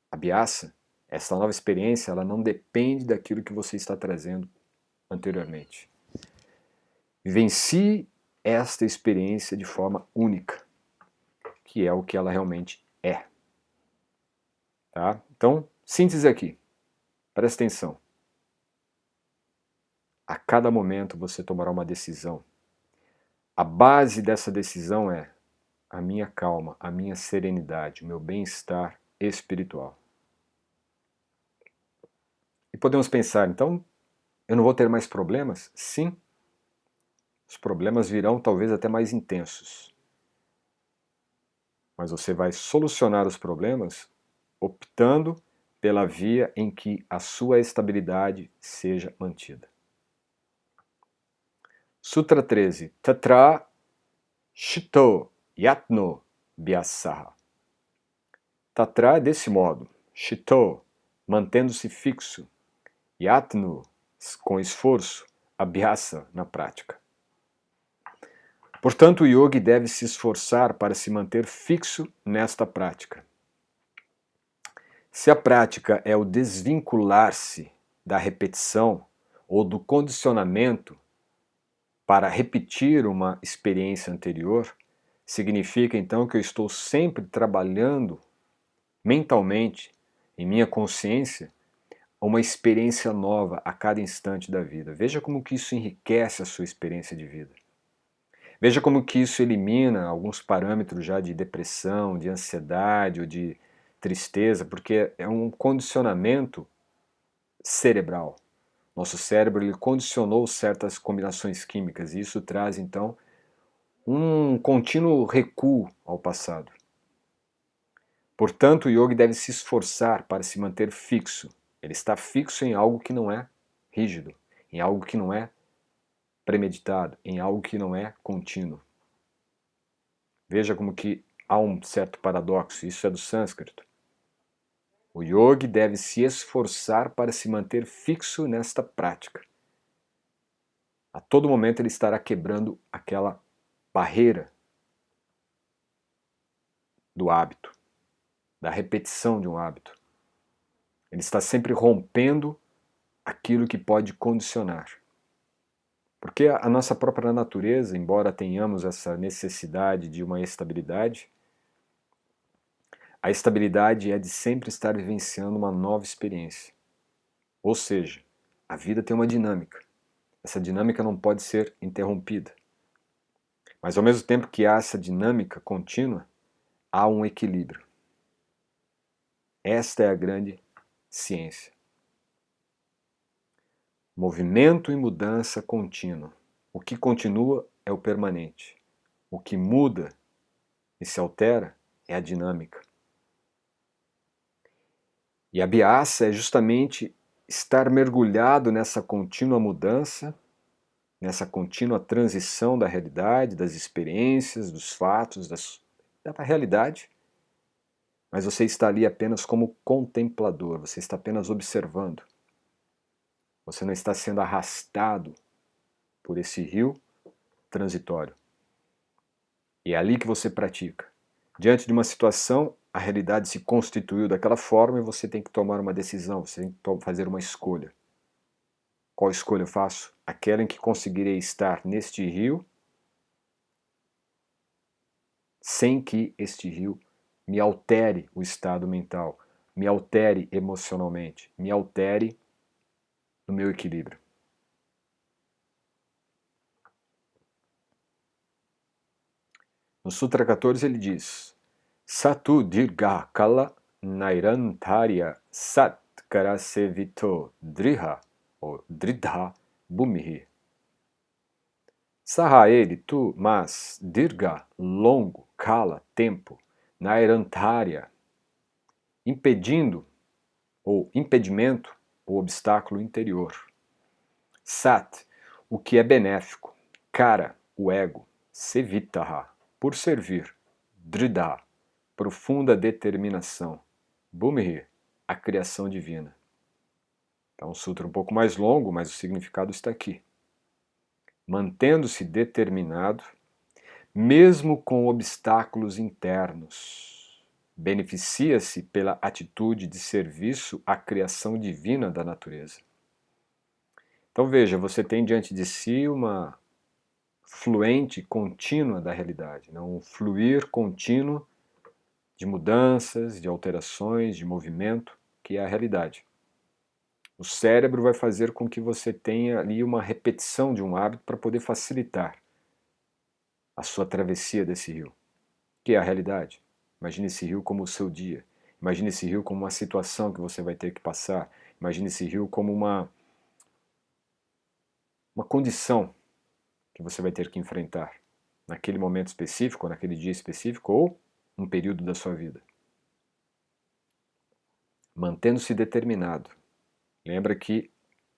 Abhyasa, essa nova experiência, ela não depende daquilo que você está trazendo anteriormente. Vivencie esta experiência de forma única, que é o que ela realmente é. Tá? Então, síntese aqui. Presta atenção. A cada momento você tomará uma decisão. A base dessa decisão é a minha calma, a minha serenidade, o meu bem-estar espiritual. E podemos pensar, então, eu não vou ter mais problemas? Sim. Os problemas virão talvez até mais intensos. Mas você vai solucionar os problemas optando pela via em que a sua estabilidade seja mantida. Sutra 13. Tatra Shito Yatno Bhyasaha. Tatra é desse modo. Shito, mantendo-se fixo. Yatno, com esforço. Abhyasa, na prática. Portanto, o yogi deve se esforçar para se manter fixo nesta prática. Se a prática é o desvincular-se da repetição ou do condicionamento para repetir uma experiência anterior, significa então que eu estou sempre trabalhando mentalmente, em minha consciência, uma experiência nova a cada instante da vida. Veja como que isso enriquece a sua experiência de vida. Veja como que isso elimina alguns parâmetros já de depressão, de ansiedade ou de tristeza, porque é um condicionamento cerebral. Nosso cérebro ele condicionou certas combinações químicas e isso traz então um contínuo recuo ao passado. Portanto, o yogi deve se esforçar para se manter fixo. Ele está fixo em algo que não é rígido, em algo que não é premeditado, em algo que não é contínuo. Veja como que há um certo paradoxo, isso é do sânscrito. O yogi deve se esforçar para se manter fixo nesta prática. A todo momento ele estará quebrando aquela barreira do hábito, da repetição de um hábito. Ele está sempre rompendo aquilo que pode condicionar. Porque a nossa própria natureza, embora tenhamos essa necessidade de uma estabilidade, a estabilidade é de sempre estar vivenciando uma nova experiência. Ou seja, a vida tem uma dinâmica. Essa dinâmica não pode ser interrompida. Mas ao mesmo tempo que há essa dinâmica contínua, há um equilíbrio. Esta é a grande ciência. Movimento e mudança contínua. O que continua é o permanente. O que muda e se altera é a dinâmica. E a Abhyasa é justamente estar mergulhado nessa contínua mudança, nessa contínua transição da realidade, das experiências, dos fatos, da realidade, mas você está ali apenas como contemplador, você está apenas observando. Você não está sendo arrastado por esse rio transitório. E é ali que você pratica. Diante de uma situação, a realidade se constituiu daquela forma e você tem que tomar uma decisão, você tem que fazer uma escolha. Qual escolha eu faço? Aquela em que conseguirei estar neste rio sem que este rio me altere o estado mental, me altere emocionalmente, me altere no meu equilíbrio. No Sutra 14 ele diz: Satu dirga kala nairantarya sat karasevito driha ou dridha bhumihi. Sarra ele tu, mas dirga, longo, kala, tempo, Nairantárya, impedindo ou impedimento ou obstáculo interior. Sat, o que é benéfico. Kara, o ego. Sevitaha, por servir. Dridha, profunda determinação. Bhumir, a criação divina. É um sutra um pouco mais longo, mas o significado está aqui. Mantendo-se determinado, mesmo com obstáculos internos, beneficia-se pela atitude de serviço à criação divina da natureza. Então veja, você tem diante de si uma fluente contínua da realidade, um fluir contínuo de mudanças, de alterações, de movimento, que é a realidade. O cérebro vai fazer com que você tenha ali uma repetição de um hábito para poder facilitar a sua travessia desse rio, que é a realidade. Imagine esse rio como o seu dia. Imagine esse rio como uma situação que você vai ter que passar. Imagine esse rio como uma condição que você vai ter que enfrentar naquele momento específico, ou naquele dia específico, ou um período da sua vida. Mantendo-se determinado. Lembra que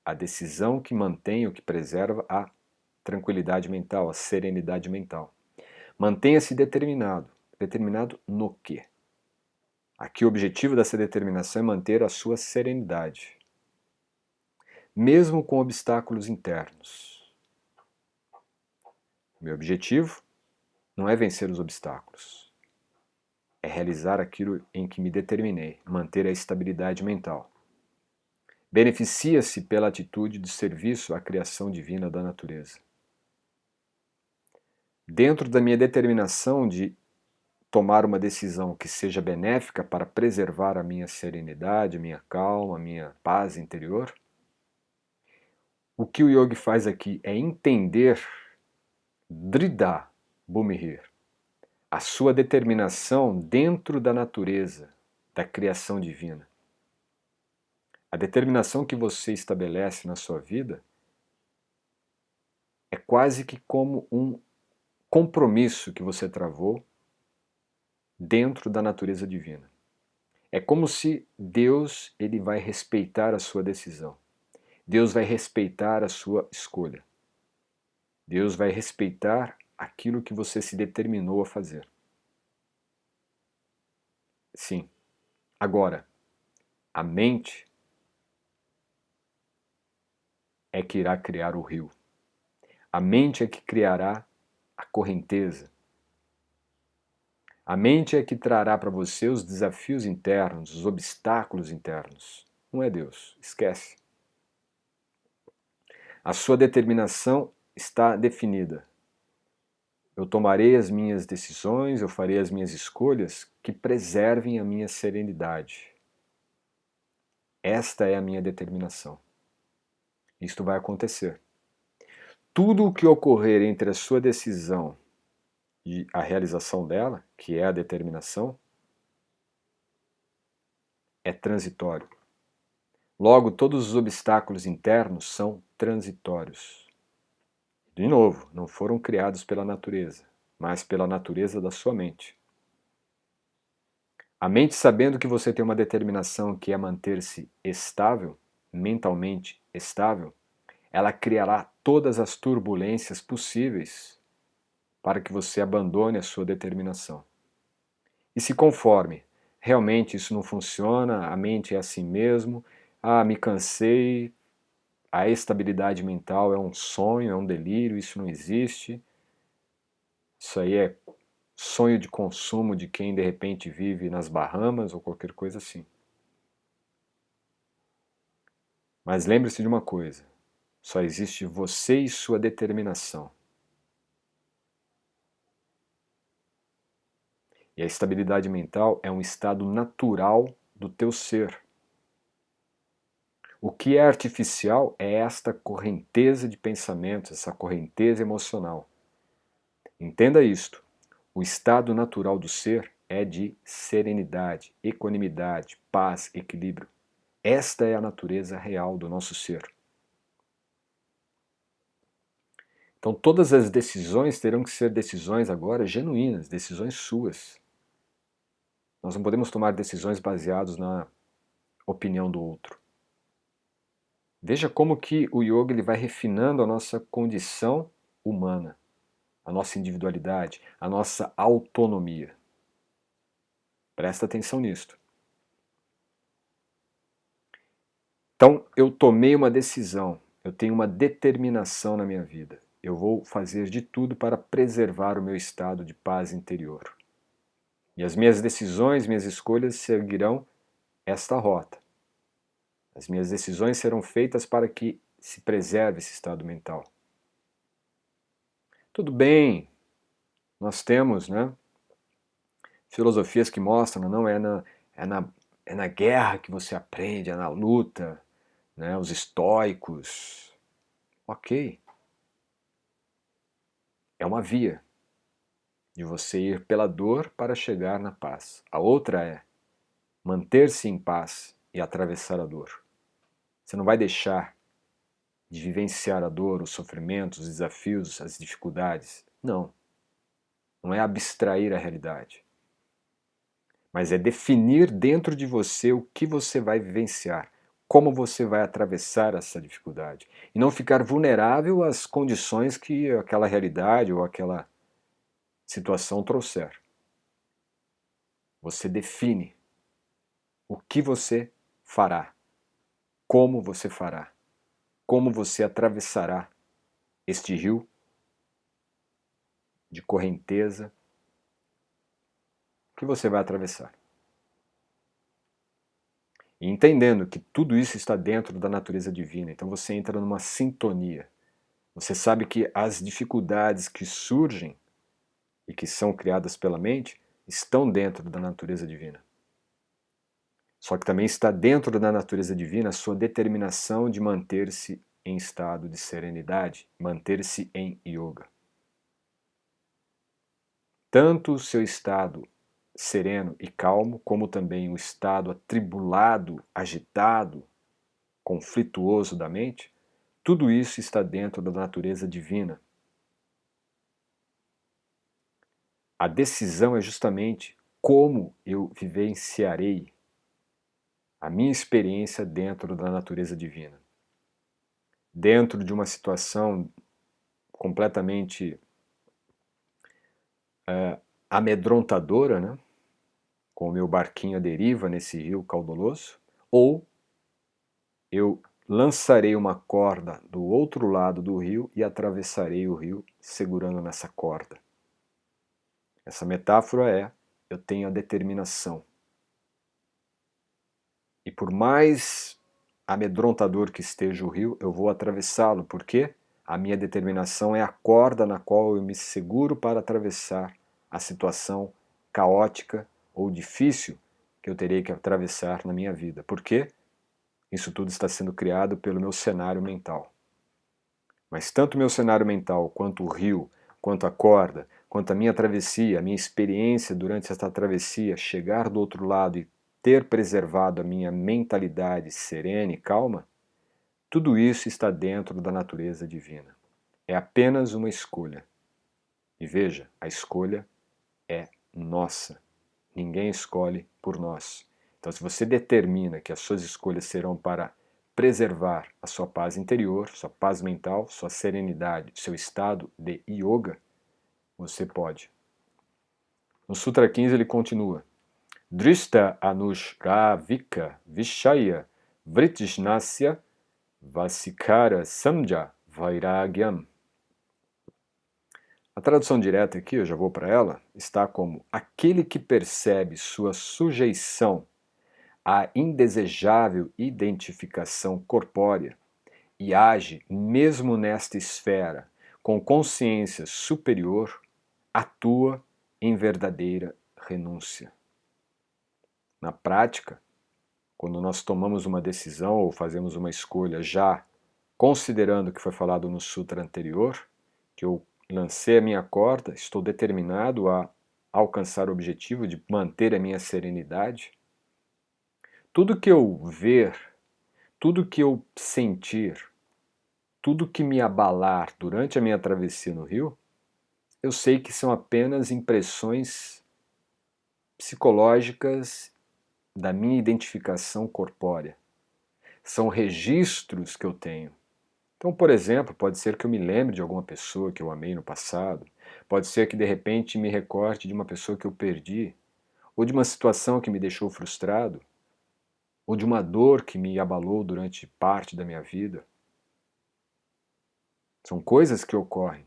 a decisão que mantém ou que preserva a tranquilidade mental, a serenidade mental. Mantenha-se determinado. Determinado no quê? Aqui o objetivo dessa determinação é manter a sua serenidade, mesmo com obstáculos internos. Meu objetivo não é vencer os obstáculos, é realizar aquilo em que me determinei, manter a estabilidade mental. Beneficia-se pela atitude de serviço à criação divina da natureza. Dentro da minha determinação de tomar uma decisão que seja benéfica para preservar a minha serenidade, a minha calma, a minha paz interior, o que o yogi faz aqui é entender Dridha Bhumir, a sua determinação dentro da natureza, da criação divina. A determinação que você estabelece na sua vida é quase que como um compromisso que você travou dentro da natureza divina. É como se Deus ele vai respeitar a sua decisão. Deus vai respeitar a sua escolha. Deus vai respeitar aquilo que você se determinou a fazer. Sim. Agora, a mente é que irá criar o rio. A mente é que criará a correnteza. A mente é que trará para você os desafios internos, os obstáculos internos. Não é Deus. Esquece. A sua determinação está definida. Eu tomarei as minhas decisões, eu farei as minhas escolhas que preservem a minha serenidade. Esta é a minha determinação. Isto vai acontecer. Tudo o que ocorrer entre a sua decisão e a realização dela, que é a determinação, é transitório. Logo, todos os obstáculos internos são transitórios. De novo, não foram criados pela natureza, mas pela natureza da sua mente. A mente, sabendo que você tem uma determinação que é manter-se estável, mentalmente estável, ela criará todas as turbulências possíveis para que você abandone a sua determinação. E se conforme. Realmente isso não funciona, a mente é assim mesmo, me cansei, a estabilidade mental é um sonho, é um delírio, isso não existe. Isso aí é sonho de consumo de quem de repente vive nas Bahamas ou qualquer coisa assim. Mas lembre-se de uma coisa, só existe você e sua determinação. E a estabilidade mental é um estado natural do teu ser. O que é artificial é esta correnteza de pensamentos, essa correnteza emocional. Entenda isto. O estado natural do ser é de serenidade, equanimidade, paz, equilíbrio. Esta é a natureza real do nosso ser. Então todas as decisões terão que ser decisões agora genuínas, decisões suas. Nós não podemos tomar decisões baseadas na opinião do outro. Veja como que o yoga ele vai refinando a nossa condição humana, a nossa individualidade, a nossa autonomia. Presta atenção nisto. Então, eu tomei uma decisão, eu tenho uma determinação na minha vida. Eu vou fazer de tudo para preservar o meu estado de paz interior. E as minhas decisões, minhas escolhas seguirão esta rota. As minhas decisões serão feitas para que se preserve esse estado mental. Tudo bem, nós temos, né, filosofias que mostram, não é na guerra que você aprende, é na luta, né, os estoicos. Ok, é uma via de você ir pela dor para chegar na paz. A outra é manter-se em paz e atravessar a dor. Você não vai deixar de vivenciar a dor, o sofrimento, os desafios, as dificuldades. Não. Não é abstrair a realidade. Mas é definir dentro de você o que você vai vivenciar, como você vai atravessar essa dificuldade. E não ficar vulnerável às condições que aquela realidade ou aquela situação trouxer. Você define o que você fará, como você atravessará este rio de correnteza que você vai atravessar. E entendendo que tudo isso está dentro da natureza divina, então você entra numa sintonia. Você sabe que as dificuldades que surgem e que são criadas pela mente estão dentro da natureza divina. Só que também está dentro da natureza divina a sua determinação de manter-se em estado de serenidade, manter-se em yoga. Tanto o seu estado sereno e calmo, como também o estado atribulado, agitado, conflituoso da mente, tudo isso está dentro da natureza divina. A decisão é justamente como eu vivenciarei a minha experiência dentro da natureza divina. Dentro de uma situação completamente amedrontadora, né? Com o meu barquinho à deriva nesse rio caudaloso, ou eu lançarei uma corda do outro lado do rio e atravessarei o rio segurando nessa corda. Essa metáfora é: eu tenho a determinação. E por mais amedrontador que esteja o rio, eu vou atravessá-lo, porque a minha determinação é a corda na qual eu me seguro para atravessar a situação caótica ou difícil que eu terei que atravessar na minha vida. Por quê? Isso tudo está sendo criado pelo meu cenário mental. Mas tanto o meu cenário mental, quanto o rio, quanto a corda, quanto a minha travessia, a minha experiência durante esta travessia, chegar do outro lado e ter preservado a minha mentalidade serena e calma, tudo isso está dentro da natureza divina. É apenas uma escolha. E veja, a escolha é nossa. Ninguém escolhe por nós. Então, se você determina que as suas escolhas serão para preservar a sua paz interior, sua paz mental, sua serenidade, seu estado de yoga, você pode. No Sutra 15 ele continua: Drishta anushravika vishaya vrittishnasya vasikara samja vairagyam. A tradução direta aqui, eu já vou para ela, está como: aquele que percebe sua sujeição à indesejável identificação corpórea e age, mesmo nesta esfera, com consciência superior, atua em verdadeira renúncia. Na prática, quando nós tomamos uma decisão ou fazemos uma escolha já considerando o que foi falado no sutra anterior, que eu lancei a minha corda, estou determinado a alcançar o objetivo de manter a minha serenidade, tudo que eu ver, tudo que eu sentir, tudo que me abalar durante a minha travessia no rio, eu sei que são apenas impressões psicológicas da minha identificação corpórea. São registros que eu tenho. Então, por exemplo, pode ser que eu me lembre de alguma pessoa que eu amei no passado, pode ser que de repente me recorde de uma pessoa que eu perdi, ou de uma situação que me deixou frustrado, ou de uma dor que me abalou durante parte da minha vida. São coisas que ocorrem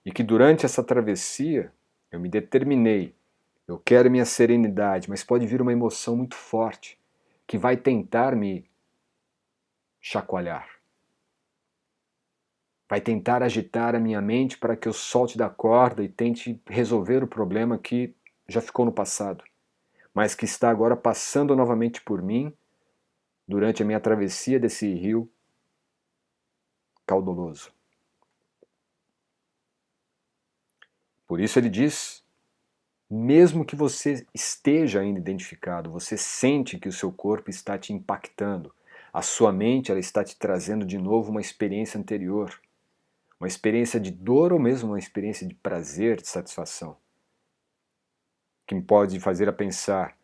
e que durante essa travessia eu me determinei. Eu quero minha serenidade, mas pode vir uma emoção muito forte que vai tentar me chacoalhar. Vai tentar agitar a minha mente para que eu solte da corda e tente resolver o problema que já ficou no passado, mas que está agora passando novamente por mim durante a minha travessia desse rio caudoloso. Por isso ele diz, mesmo que você esteja ainda identificado, você sente que o seu corpo está te impactando, a sua mente ela está te trazendo de novo uma experiência anterior, uma experiência de dor ou mesmo uma experiência de prazer, de satisfação, que me pode fazer a pensar,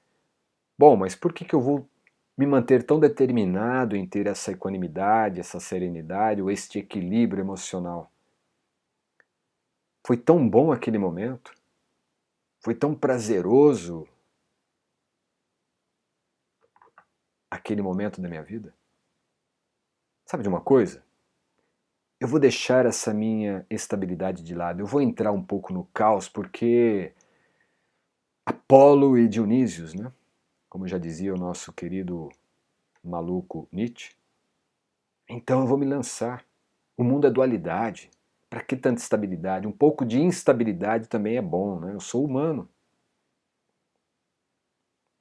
bom, mas por que eu vou me manter tão determinado em ter essa equanimidade, essa serenidade ou este equilíbrio emocional? Foi tão bom aquele momento, foi tão prazeroso aquele momento da minha vida. Sabe de uma coisa? Eu vou deixar essa minha estabilidade de lado, eu vou entrar um pouco no caos, porque Apolo e Dionísios, né? Como já dizia o nosso querido maluco Nietzsche, então eu vou me lançar. O mundo é dualidade. Para que tanta estabilidade? Um pouco de instabilidade também é bom, né? Eu sou humano.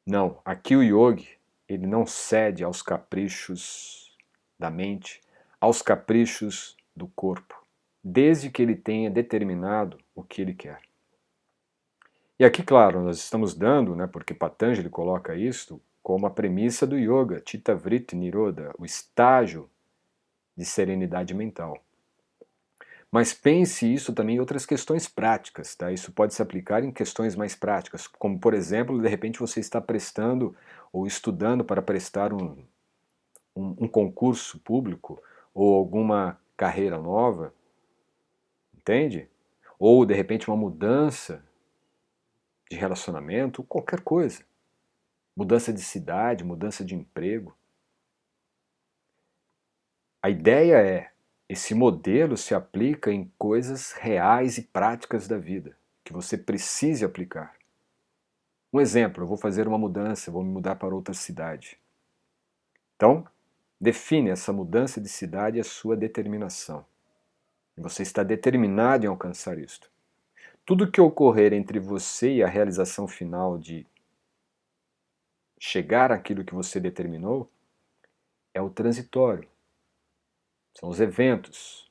Não, aqui o yogi, ele não cede aos caprichos da mente, aos caprichos do corpo, desde que ele tenha determinado o que ele quer. E aqui, claro, nós estamos dando, né, porque Patanjali coloca isto como a premissa do yoga, Chitta Vritti Nirodha, o estágio de serenidade mental. Mas pense isso também em outras questões práticas, tá? Isso pode se aplicar em questões mais práticas, como por exemplo, de repente você está prestando ou estudando para prestar um concurso público ou alguma carreira nova, entende? Ou de repente uma mudança de relacionamento, qualquer coisa. Mudança de cidade, mudança de emprego. A ideia é, esse modelo se aplica em coisas reais e práticas da vida, que você precise aplicar. Um exemplo, eu vou fazer uma mudança, vou me mudar para outra cidade. Então, define essa mudança de cidade e a sua determinação. E você está determinado em alcançar isto. Tudo que ocorrer entre você e a realização final de chegar àquilo que você determinou é o transitório. São os eventos.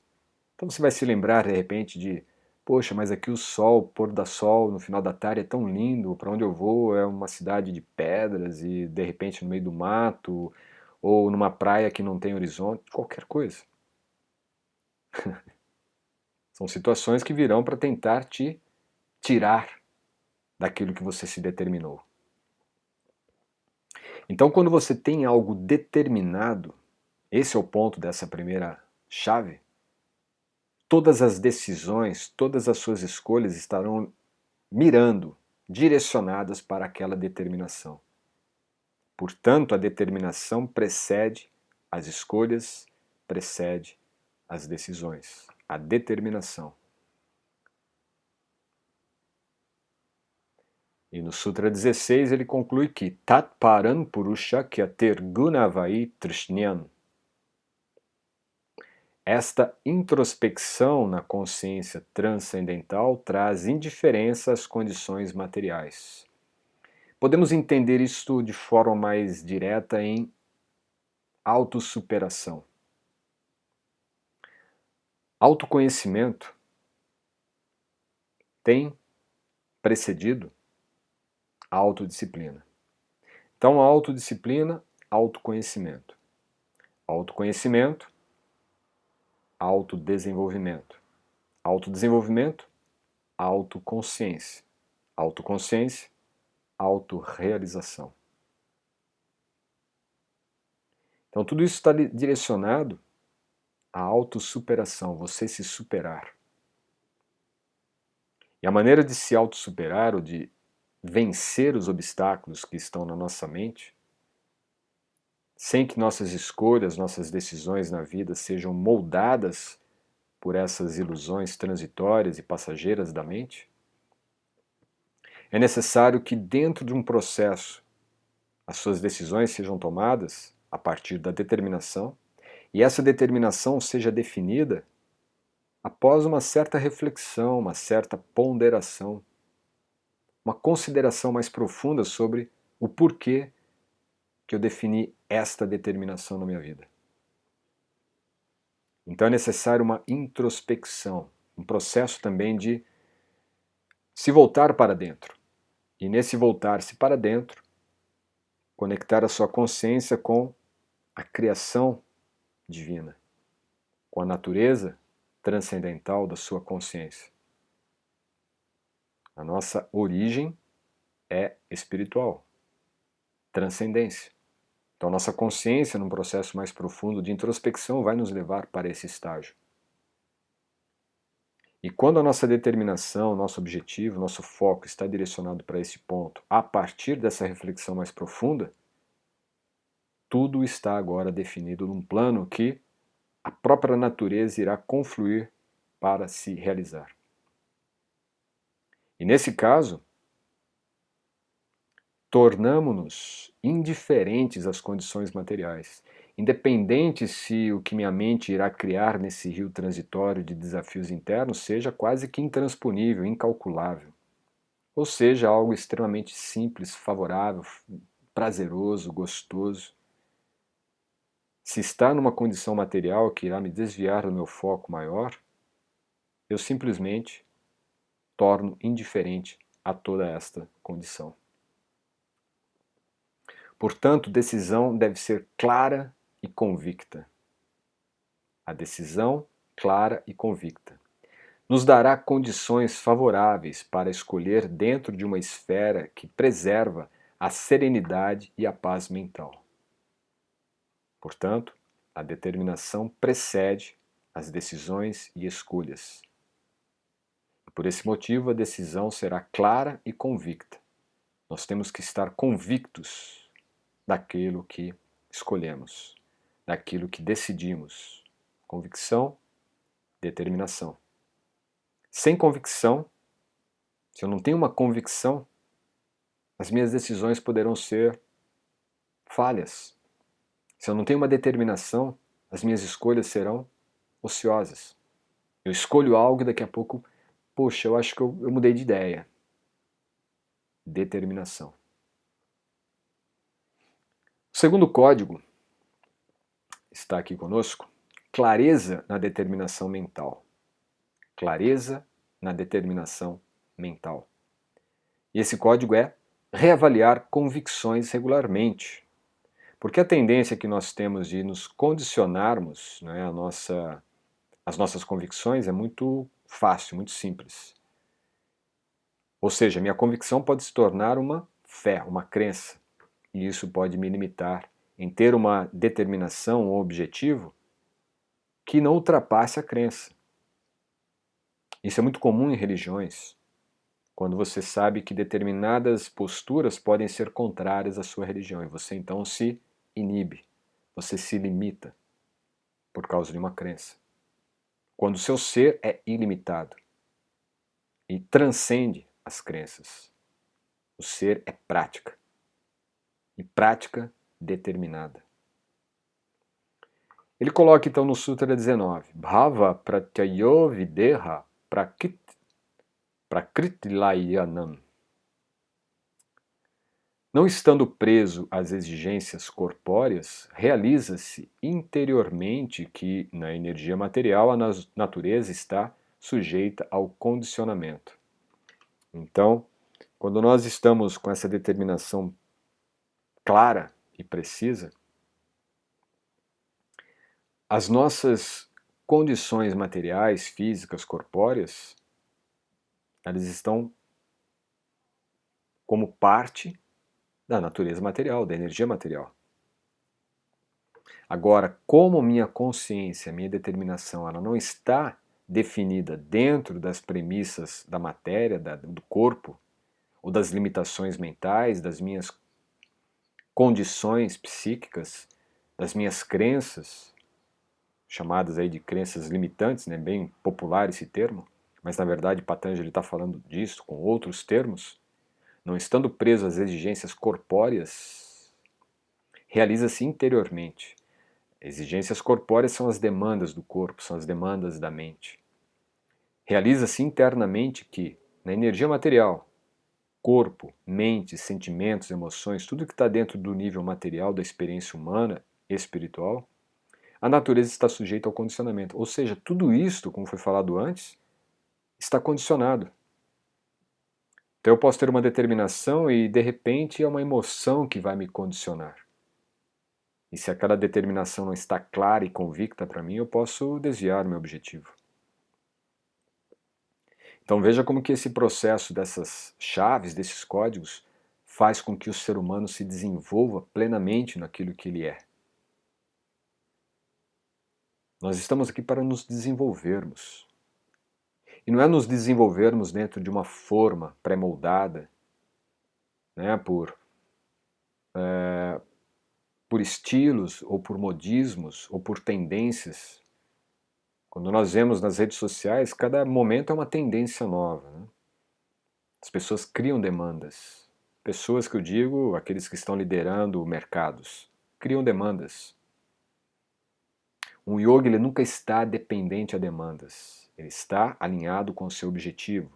Então você vai se lembrar de repente de, poxa, mas aqui o sol, o pôr do sol no final da tarde é tão lindo, para onde eu vou é uma cidade de pedras e de repente no meio do mato, ou numa praia que não tem horizonte, qualquer coisa. São situações que virão para tentar te tirar daquilo que você se determinou. Então, quando você tem algo determinado, esse é o ponto dessa primeira chave, todas as decisões, todas as suas escolhas estarão mirando, direcionadas para aquela determinação. Portanto, a determinação precede as escolhas, precede as decisões. A determinação. E no Sutra 16 ele conclui que Tat Param Purusha Kyatir Gunavai Trishnyan. Esta introspecção na consciência transcendental traz indiferença às condições materiais. Podemos entender isto de forma mais direta em autossuperação. Autoconhecimento tem precedido a autodisciplina. Então, autodisciplina, autoconhecimento. Autoconhecimento, autodesenvolvimento. Autodesenvolvimento, autoconsciência. Autoconsciência, autorrealização. Então tudo isso está direcionado à autossuperação, você se superar. E a maneira de se autossuperar ou de vencer os obstáculos que estão na nossa mente, sem que nossas escolhas, nossas decisões na vida sejam moldadas por essas ilusões transitórias e passageiras da mente, é necessário que dentro de um processo as suas decisões sejam tomadas a partir da determinação e essa determinação seja definida após uma certa reflexão, uma certa ponderação, uma consideração mais profunda sobre o porquê que eu defini esta determinação na minha vida. Então é necessário uma introspecção, um processo também de se voltar para dentro. E nesse voltar-se para dentro, conectar a sua consciência com a criação divina, com a natureza transcendental da sua consciência. A nossa origem é espiritual, transcendência. Então, nossa consciência, num processo mais profundo de introspecção, vai nos levar para esse estágio. E quando a nossa determinação, nosso objetivo, nosso foco está direcionado para esse ponto, a partir dessa reflexão mais profunda, tudo está agora definido num plano que a própria natureza irá confluir para se realizar. E nesse caso, tornamo-nos indiferentes às condições materiais, independente se o que minha mente irá criar nesse rio transitório de desafios internos seja quase que intransponível, incalculável, ou seja, algo extremamente simples, favorável, prazeroso, gostoso. Se está numa condição material que irá me desviar do meu foco maior, eu simplesmente torno indiferente a toda esta condição. Portanto, decisão deve ser clara e convicta. A decisão clara e convicta nos dará condições favoráveis para escolher dentro de uma esfera que preserva a serenidade e a paz mental. Portanto, a determinação precede as decisões e escolhas. Por esse motivo, a decisão será clara e convicta. Nós temos que estar convictos daquilo que escolhemos, daquilo que decidimos. Convicção, determinação. Sem convicção, se eu não tenho uma convicção, as minhas decisões poderão ser falhas. Se eu não tenho uma determinação, as minhas escolhas serão ociosas. Eu escolho algo e daqui a pouco, poxa, eu acho que eu mudei de ideia. Determinação. O segundo código está aqui conosco. Clareza na determinação mental. Clareza na determinação mental. E esse código é reavaliar convicções regularmente. Porque a tendência que nós temos de nos condicionarmos, né, as nossas convicções é muito fácil, muito simples. Ou seja, minha convicção pode se tornar uma fé, uma crença. E isso pode me limitar em ter uma determinação ou objetivo que não ultrapasse a crença. Isso é muito comum em religiões, quando você sabe que determinadas posturas podem ser contrárias à sua religião, e você então se inibe, você se limita por causa de uma crença. Quando o seu ser é ilimitado e transcende as crenças. O ser é prática, e prática determinada. Ele coloca então no Sutra 19, Bhava pratyayo videha prakritlayanam. Não estando preso às exigências corpóreas, realiza-se interiormente que, na energia material, a natureza está sujeita ao condicionamento. Então, quando nós estamos com essa determinação clara e precisa, as nossas condições materiais, físicas, corpóreas, elas estão como parte da natureza material, da energia material. Agora, como minha consciência, minha determinação, ela não está definida dentro das premissas da matéria, do corpo, ou das limitações mentais, das minhas condições psíquicas, das minhas crenças, chamadas aí de crenças limitantes, né? Bem popular esse termo, mas na verdade Patanjali está falando disso com outros termos. Não estando preso às exigências corpóreas, realiza-se interiormente. Exigências corpóreas são as demandas do corpo, são as demandas da mente. Realiza-se internamente que, na energia material, corpo, mente, sentimentos, emoções, tudo que está dentro do nível material da experiência humana e espiritual, a natureza está sujeita ao condicionamento. Ou seja, tudo isto, como foi falado antes, está condicionado. Então eu posso ter uma determinação e, de repente, é uma emoção que vai me condicionar. E se aquela determinação não está clara e convicta para mim, eu posso desviar o meu objetivo. Então veja como que esse processo dessas chaves, desses códigos, faz com que o ser humano se desenvolva plenamente naquilo que ele é. Nós estamos aqui para nos desenvolvermos. E não é nos desenvolvermos dentro de uma forma pré-moldada, né, por estilos, ou por modismos, ou por tendências. Quando nós vemos nas redes sociais, cada momento é uma tendência nova, né? As pessoas criam demandas. Pessoas que eu digo, aqueles que estão liderando mercados, criam demandas. Um yogi ele nunca está dependente a demandas. Ele está alinhado com o seu objetivo,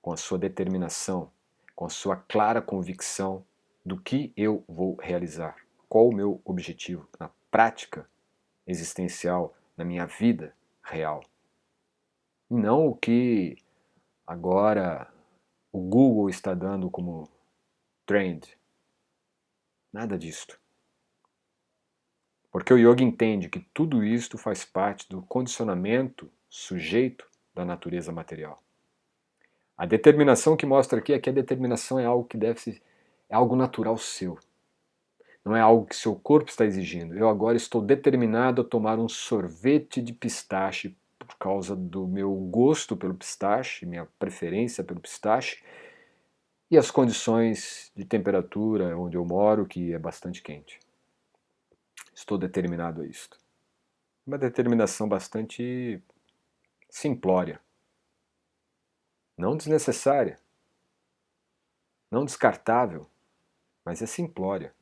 com a sua determinação, com a sua clara convicção do que eu vou realizar. Qual o meu objetivo na prática existencial, na minha vida real. E não o que agora o Google está dando como trend. Nada disto. Porque o yoga entende que tudo isto faz parte do condicionamento sujeito da natureza material. A determinação que mostra aqui é que a determinação é algo que deve ser, é algo natural seu. Não é algo que seu corpo está exigindo. Eu agora estou determinado a tomar um sorvete de pistache por causa do meu gosto pelo pistache, minha preferência pelo pistache, e as condições de temperatura onde eu moro, que é bastante quente. Estou determinado a isto. Uma determinação bastante simplória. Não desnecessária. Não descartável, mas é simplória.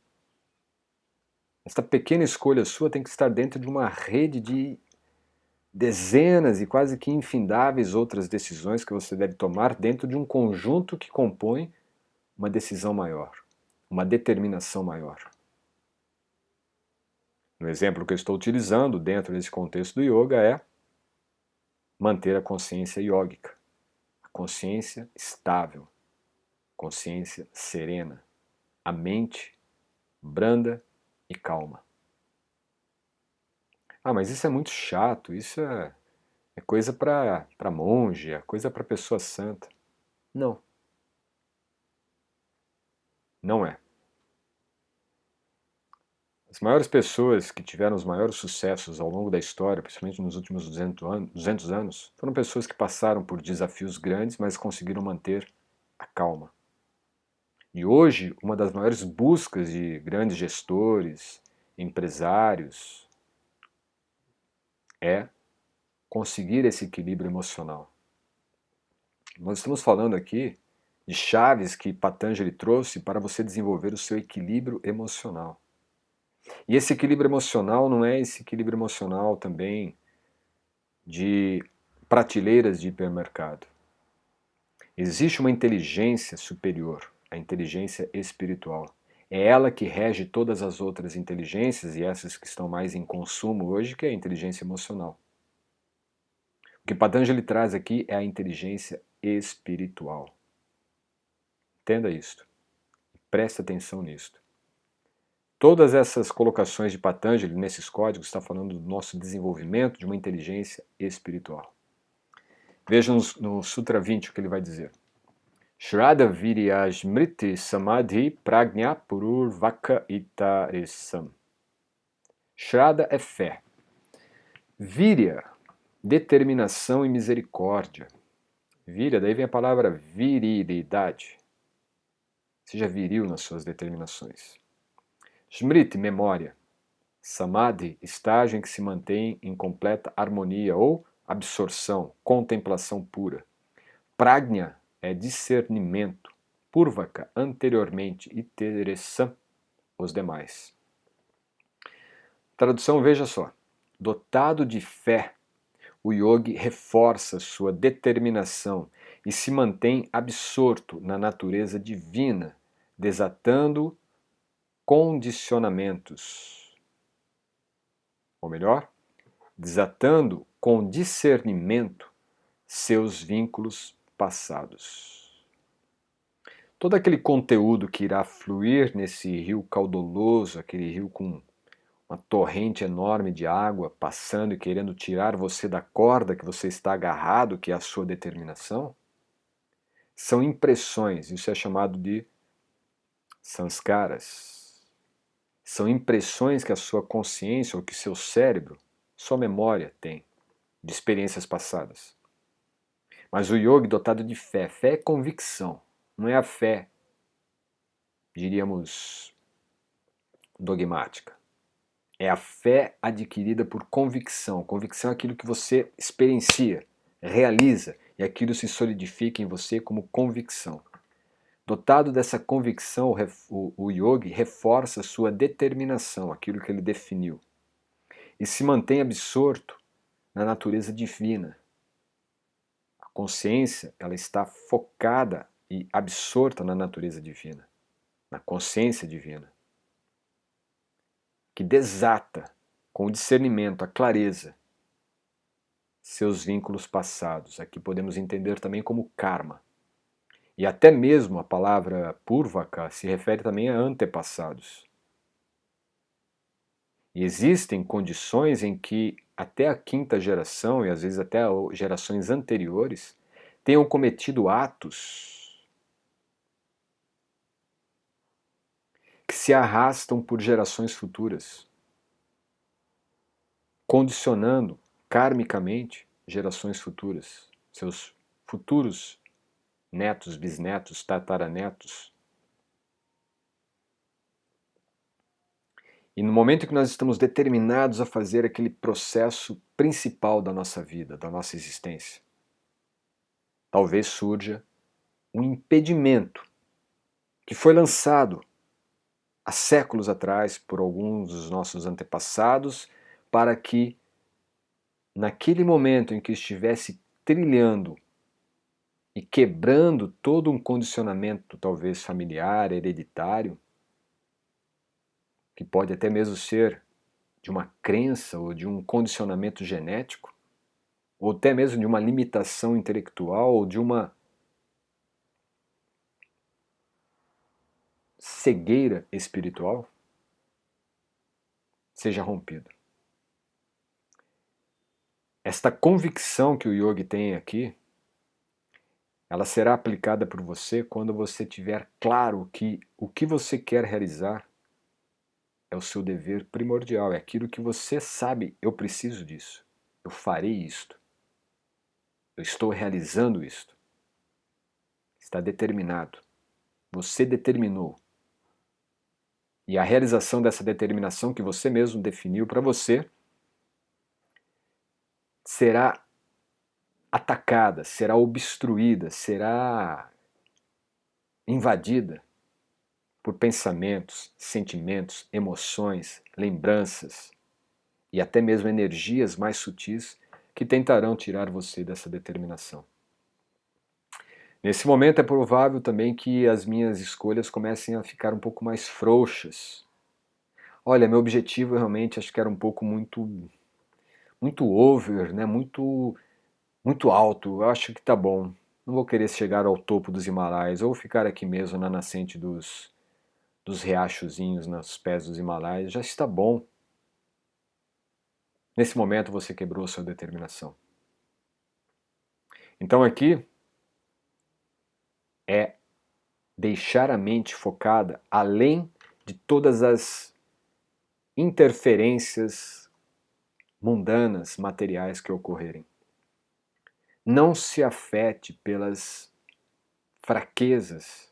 Esta pequena escolha sua tem que estar dentro de uma rede de dezenas e quase que infindáveis outras decisões que você deve tomar dentro de um conjunto que compõe uma decisão maior, uma determinação maior. No exemplo que eu estou utilizando dentro desse contexto do yoga é manter a consciência yógica, a consciência estável, consciência serena, a mente branda e calma. Ah, mas isso é muito chato, isso é coisa para monge, é coisa para pessoa santa. Não. Não é. As maiores pessoas que tiveram os maiores sucessos ao longo da história, principalmente nos últimos 200 anos, foram pessoas que passaram por desafios grandes, mas conseguiram manter a calma. E hoje, uma das maiores buscas de grandes gestores, empresários, é conseguir esse equilíbrio emocional. Nós estamos falando aqui de chaves que Patanjali trouxe para você desenvolver o seu equilíbrio emocional. E esse equilíbrio emocional não é esse equilíbrio emocional também de prateleiras de hipermercado. Existe uma inteligência superior, a inteligência espiritual. É ela que rege todas as outras inteligências e essas que estão mais em consumo hoje, que é a inteligência emocional. O que Patanjali traz aqui é a inteligência espiritual. Entenda isto. Preste atenção nisto. Todas essas colocações de Patanjali nesses códigos está falando do nosso desenvolvimento de uma inteligência espiritual. Vejam no Sutra 20 o que ele vai dizer. Shraddha Virya Smriti Samadhi Prajna Purvaka Itaresam. Shraddha é fé. Virya, determinação e misericórdia. Virya, daí vem a palavra virilidade. Seja viril nas suas determinações. Smriti, memória. Samadhi, estágio em que se mantém em completa harmonia ou absorção, contemplação pura. Prajna é discernimento. Purvaka, anteriormente. Iteressam, os demais. Tradução, veja só. Dotado de fé, o yogi reforça sua determinação e se mantém absorto na natureza divina, desatando condicionamentos. Ou melhor, desatando com discernimento seus vínculos passados. Todo aquele conteúdo que irá fluir nesse rio caudoloso, aquele rio com uma torrente enorme de água passando e querendo tirar você da corda que você está agarrado, que é a sua determinação, são impressões, isso é chamado de sanskaras. São impressões que a sua consciência ou que seu cérebro, sua memória tem de experiências passadas. Mas o yogi dotado de fé, fé é convicção, não é a fé, diríamos, dogmática. É a fé adquirida por convicção. Convicção é aquilo que você experiencia, realiza, e aquilo se solidifica em você como convicção. Dotado dessa convicção, o yogi reforça sua determinação, aquilo que ele definiu, e se mantém absorto na natureza divina. A consciência, ela está focada e absorta na natureza divina, na consciência divina, que desata com o discernimento, a clareza, seus vínculos passados. Aqui podemos entender também como karma. E até mesmo a palavra purvaka se refere também a antepassados. E existem condições em que até a quinta geração, e às vezes até gerações anteriores, tenham cometido atos que se arrastam por gerações futuras, condicionando karmicamente gerações futuras, seus futuros netos, bisnetos, tataranetos. E no momento em que nós estamos determinados a fazer aquele processo principal da nossa vida, da nossa existência, talvez surja um impedimento que foi lançado há séculos atrás por alguns dos nossos antepassados para que, naquele momento em que estivesse trilhando e quebrando todo um condicionamento, talvez familiar, hereditário, que pode até mesmo ser de uma crença ou de um condicionamento genético, ou até mesmo de uma limitação intelectual ou de uma cegueira espiritual, seja rompido. Esta convicção que o yogi tem aqui, ela será aplicada por você quando você tiver claro que o que você quer realizar é o seu dever primordial, é aquilo que você sabe, eu preciso disso, eu farei isto, eu estou realizando isto. Está determinado. Você determinou. E a realização dessa determinação que você mesmo definiu para você será atacada, será obstruída, será invadida por pensamentos, sentimentos, emoções, lembranças e até mesmo energias mais sutis que tentarão tirar você dessa determinação. Nesse momento é provável também que as minhas escolhas comecem a ficar um pouco mais frouxas. Olha, meu objetivo realmente acho que era um pouco muito over, né? Muito alto. Eu acho que tá bom. Não vou querer chegar ao topo dos Himalaias, ou ficar aqui mesmo na nascente dos riachozinhos nos pés dos Himalaias. Já está bom. Nesse momento você quebrou sua determinação. Então aqui é deixar a mente focada além de todas as interferências mundanas, materiais que ocorrerem. Não se afete pelas fraquezas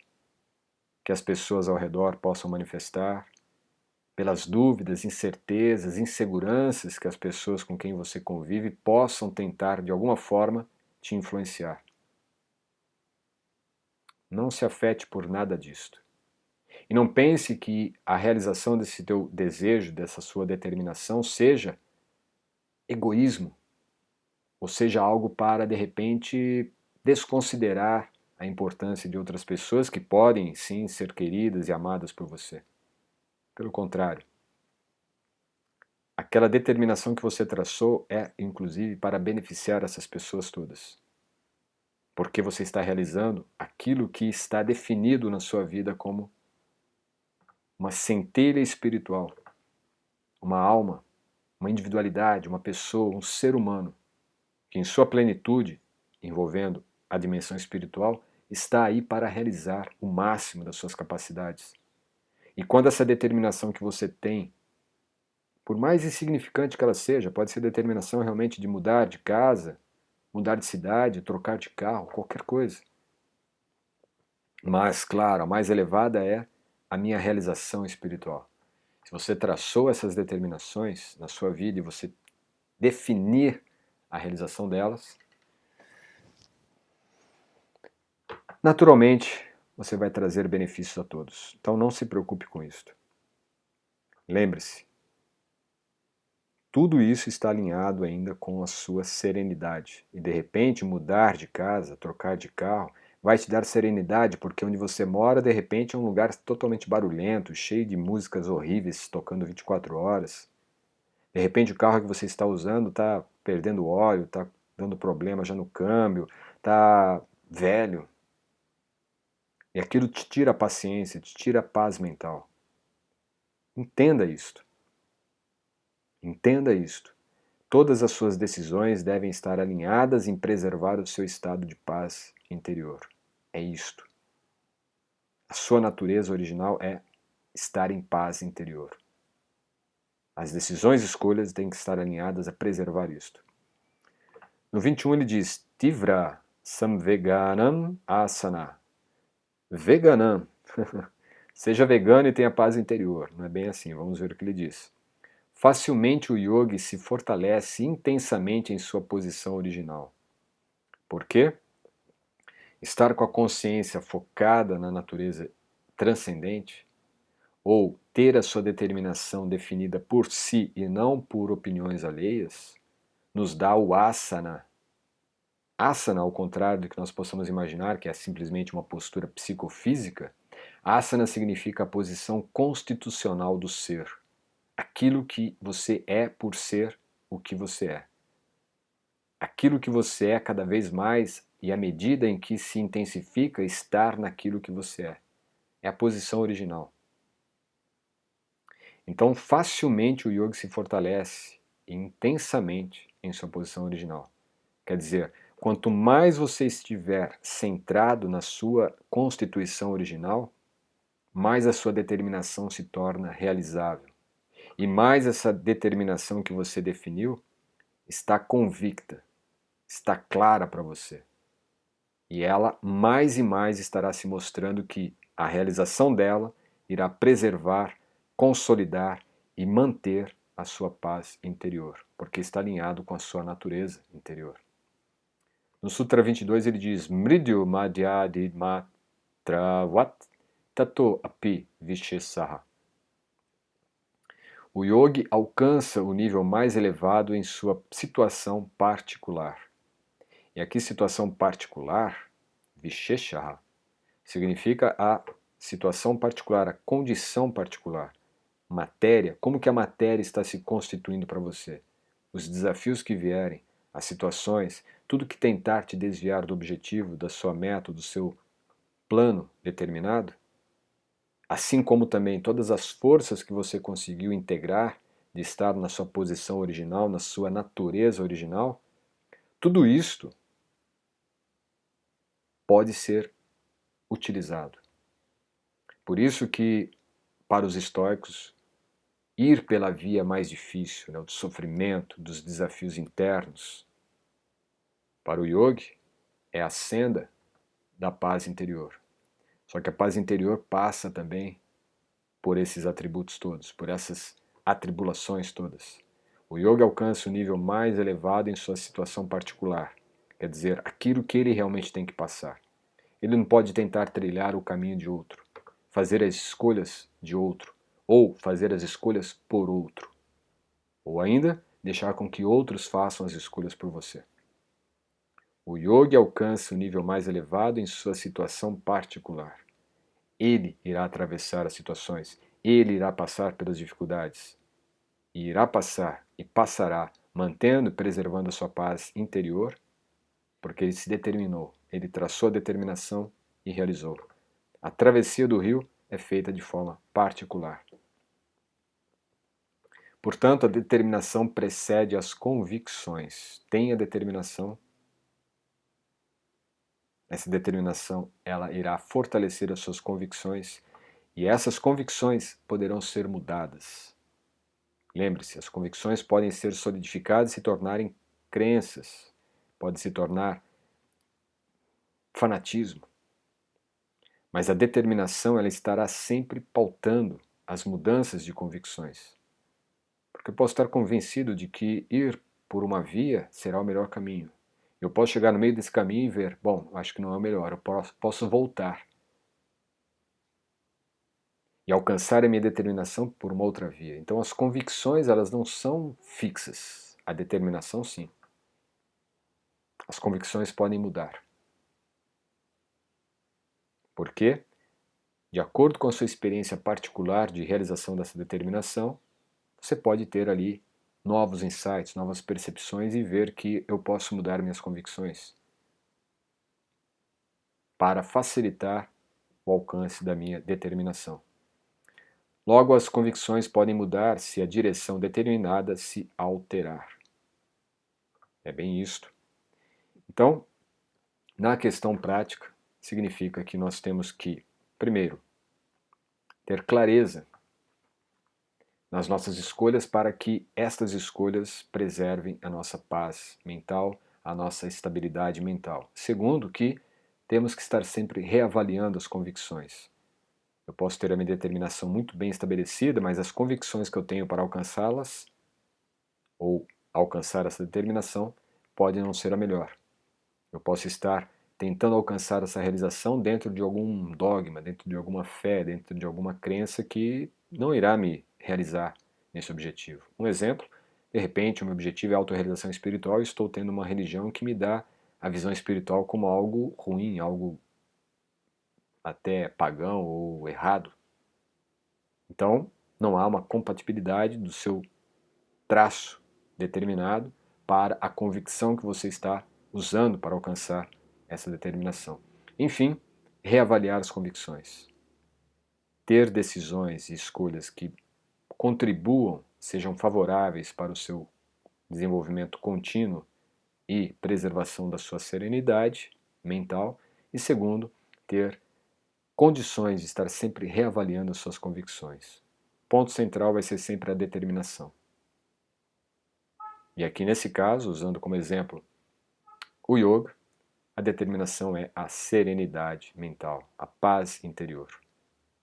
que as pessoas ao redor possam manifestar, pelas dúvidas, incertezas, inseguranças que as pessoas com quem você convive possam tentar de alguma forma te influenciar. Não se afete por nada disto. E não pense que a realização desse teu desejo, dessa sua determinação, seja egoísmo, ou seja algo para, de repente, desconsiderar a importância de outras pessoas que podem, sim, ser queridas e amadas por você. Pelo contrário, aquela determinação que você traçou é, inclusive, para beneficiar essas pessoas todas. Porque você está realizando aquilo que está definido na sua vida como uma centelha espiritual, uma alma, uma individualidade, uma pessoa, um ser humano, que em sua plenitude, envolvendo a dimensão espiritual, está aí para realizar o máximo das suas capacidades. E quando essa determinação que você tem, por mais insignificante que ela seja, pode ser determinação realmente de mudar de casa, mudar de cidade, trocar de carro, qualquer coisa. Mas, claro, a mais elevada é a minha realização espiritual. Se você traçou essas determinações na sua vida e você definir a realização delas, naturalmente você vai trazer benefícios a todos. Então não se preocupe com isso. Lembre-se, tudo isso está alinhado ainda com a sua serenidade. E de repente mudar de casa, trocar de carro, vai te dar serenidade, porque onde você mora, de repente, é um lugar totalmente barulhento, cheio de músicas horríveis tocando 24 horas. De repente o carro que você está usando está perdendo óleo, está dando problema já no câmbio, está velho. E aquilo te tira a paciência, te tira a paz mental. Entenda isto. Entenda isto. Todas as suas decisões devem estar alinhadas em preservar o seu estado de paz interior. É isto. A sua natureza original é estar em paz interior. As decisões e escolhas têm que estar alinhadas a preservar isto. No 21 ele diz, Tivra samveganam asana. Veganam. Seja vegano e tenha paz interior. Não é bem assim, vamos ver o que ele diz. Facilmente o yogi se fortalece intensamente em sua posição original. Por quê? Estar com a consciência focada na natureza transcendente, ou ter a sua determinação definida por si e não por opiniões alheias, nos dá o asana. Asana, ao contrário do que nós possamos imaginar, que é simplesmente uma postura psicofísica, asana significa a posição constitucional do ser. Aquilo que você é por ser o que você é. Aquilo que você é cada vez mais e à medida em que se intensifica estar naquilo que você é. É a posição original. Então, facilmente o yogi se fortalece intensamente em sua posição original. Quer dizer, quanto mais você estiver centrado na sua constituição original, mais a sua determinação se torna realizável. E mais essa determinação que você definiu está convicta, está clara para você. E ela mais e mais estará se mostrando que a realização dela irá preservar, consolidar e manter a sua paz interior, porque está alinhado com a sua natureza interior. No Sutra 22 ele diz Mridyu madhyadi matravat tato api vishesaha. O yogi alcança o nível mais elevado em sua situação particular. E aqui situação particular, visheshaha, significa a situação particular, a condição particular. Matéria, como que a matéria está se constituindo para você? Os desafios que vierem, as situações, tudo que tentar te desviar do objetivo, da sua meta, do seu plano determinado, assim como também todas as forças que você conseguiu integrar de estar na sua posição original, na sua natureza original, tudo isto pode ser utilizado. Por isso que, para os estoicos, ir pela via mais difícil, né, do sofrimento, dos desafios internos, para o yogi é a senda da paz interior. Só que a paz interior passa também por esses atributos todos, por essas atribulações todas. O yogi alcança o nível mais elevado em sua situação particular, quer dizer, aquilo que ele realmente tem que passar. Ele não pode tentar trilhar o caminho de outro, fazer as escolhas de outro, ou fazer as escolhas por outro, ou ainda deixar com que outros façam as escolhas por você. O yogi alcança o nível mais elevado em sua situação particular. Ele irá atravessar as situações, ele irá passar pelas dificuldades, e irá passar e passará, mantendo e preservando a sua paz interior, porque ele se determinou, ele traçou a determinação e realizou. A travessia do rio é feita de forma particular. Portanto, a determinação precede as convicções. Tenha determinação. Essa determinação, ela irá fortalecer as suas convicções e essas convicções poderão ser mudadas. Lembre-se, as convicções podem ser solidificadas e se tornarem crenças, podem se tornar fanatismo. Mas a determinação, ela estará sempre pautando as mudanças de convicções. Porque eu posso estar convencido de que ir por uma via será o melhor caminho. Eu posso chegar no meio desse caminho e ver, bom, acho que não é o melhor, eu posso voltar e alcançar a minha determinação por uma outra via. Então as convicções, elas não são fixas, a determinação sim. As convicções podem mudar. Por quê? De acordo com a sua experiência particular de realização dessa determinação, você pode ter ali novos insights, novas percepções e ver que eu posso mudar minhas convicções para facilitar o alcance da minha determinação. Logo, as convicções podem mudar se a direção determinada se alterar. É bem isto. Então, na questão prática, significa que nós temos que, primeiro, ter clareza nas nossas escolhas para que estas escolhas preservem a nossa paz mental, a nossa estabilidade mental. Segundo, que temos que estar sempre reavaliando as convicções. Eu posso ter a minha determinação muito bem estabelecida, mas as convicções que eu tenho para alcançá-las, ou alcançar essa determinação, podem não ser a melhor. Eu posso estar tentando alcançar essa realização dentro de algum dogma, dentro de alguma fé, dentro de alguma crença que não irá me realizar nesse objetivo. Um exemplo, de repente o meu objetivo é a autorrealização espiritual e estou tendo uma religião que me dá a visão espiritual como algo ruim, algo até pagão ou errado. Então, não há uma compatibilidade do seu traço determinado para a convicção que você está usando para alcançar essa determinação. Enfim, reavaliar as convicções. Ter decisões e escolhas que contribuam, sejam favoráveis para o seu desenvolvimento contínuo e preservação da sua serenidade mental. E segundo, ter condições de estar sempre reavaliando as suas convicções. O ponto central vai ser sempre a determinação. E aqui nesse caso, usando como exemplo o yoga, a determinação é a serenidade mental, a paz interior.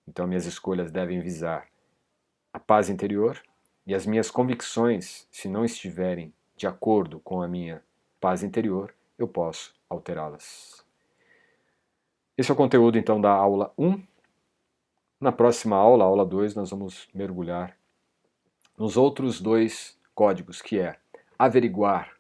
Então minhas escolhas devem visar a paz interior e as minhas convicções, se não estiverem de acordo com a minha paz interior, eu posso alterá-las. Esse é o conteúdo então da aula 1. Na próxima aula, aula 2, nós vamos mergulhar nos outros dois códigos, que é averiguar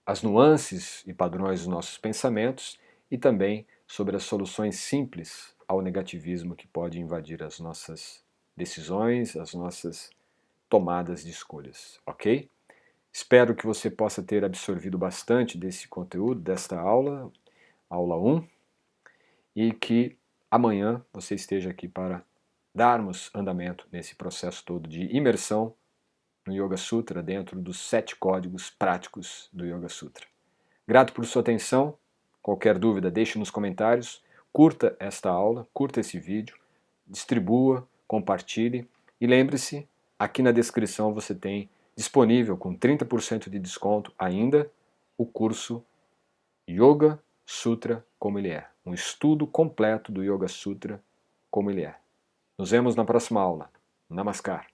as nuances e padrões dos nossos pensamentos e também sobre as soluções simples ao negativismo que pode invadir as nossas decisões, as nossas tomadas de escolhas, ok? Espero que você possa ter absorvido bastante desse conteúdo, desta aula, aula 1, e que amanhã você esteja aqui para darmos andamento nesse processo todo de imersão no Yoga Sutra, dentro dos 7 códigos práticos do Yoga Sutra. Grato por sua atenção. Qualquer dúvida, deixe nos comentários Curta esta aula, curta esse vídeo, distribua, compartilhe e lembre-se, aqui na descrição você tem disponível com 30% de desconto ainda o curso Yoga Sutra como ele é. Um estudo completo do Yoga Sutra como ele é. Nos vemos na próxima aula. Namaskar.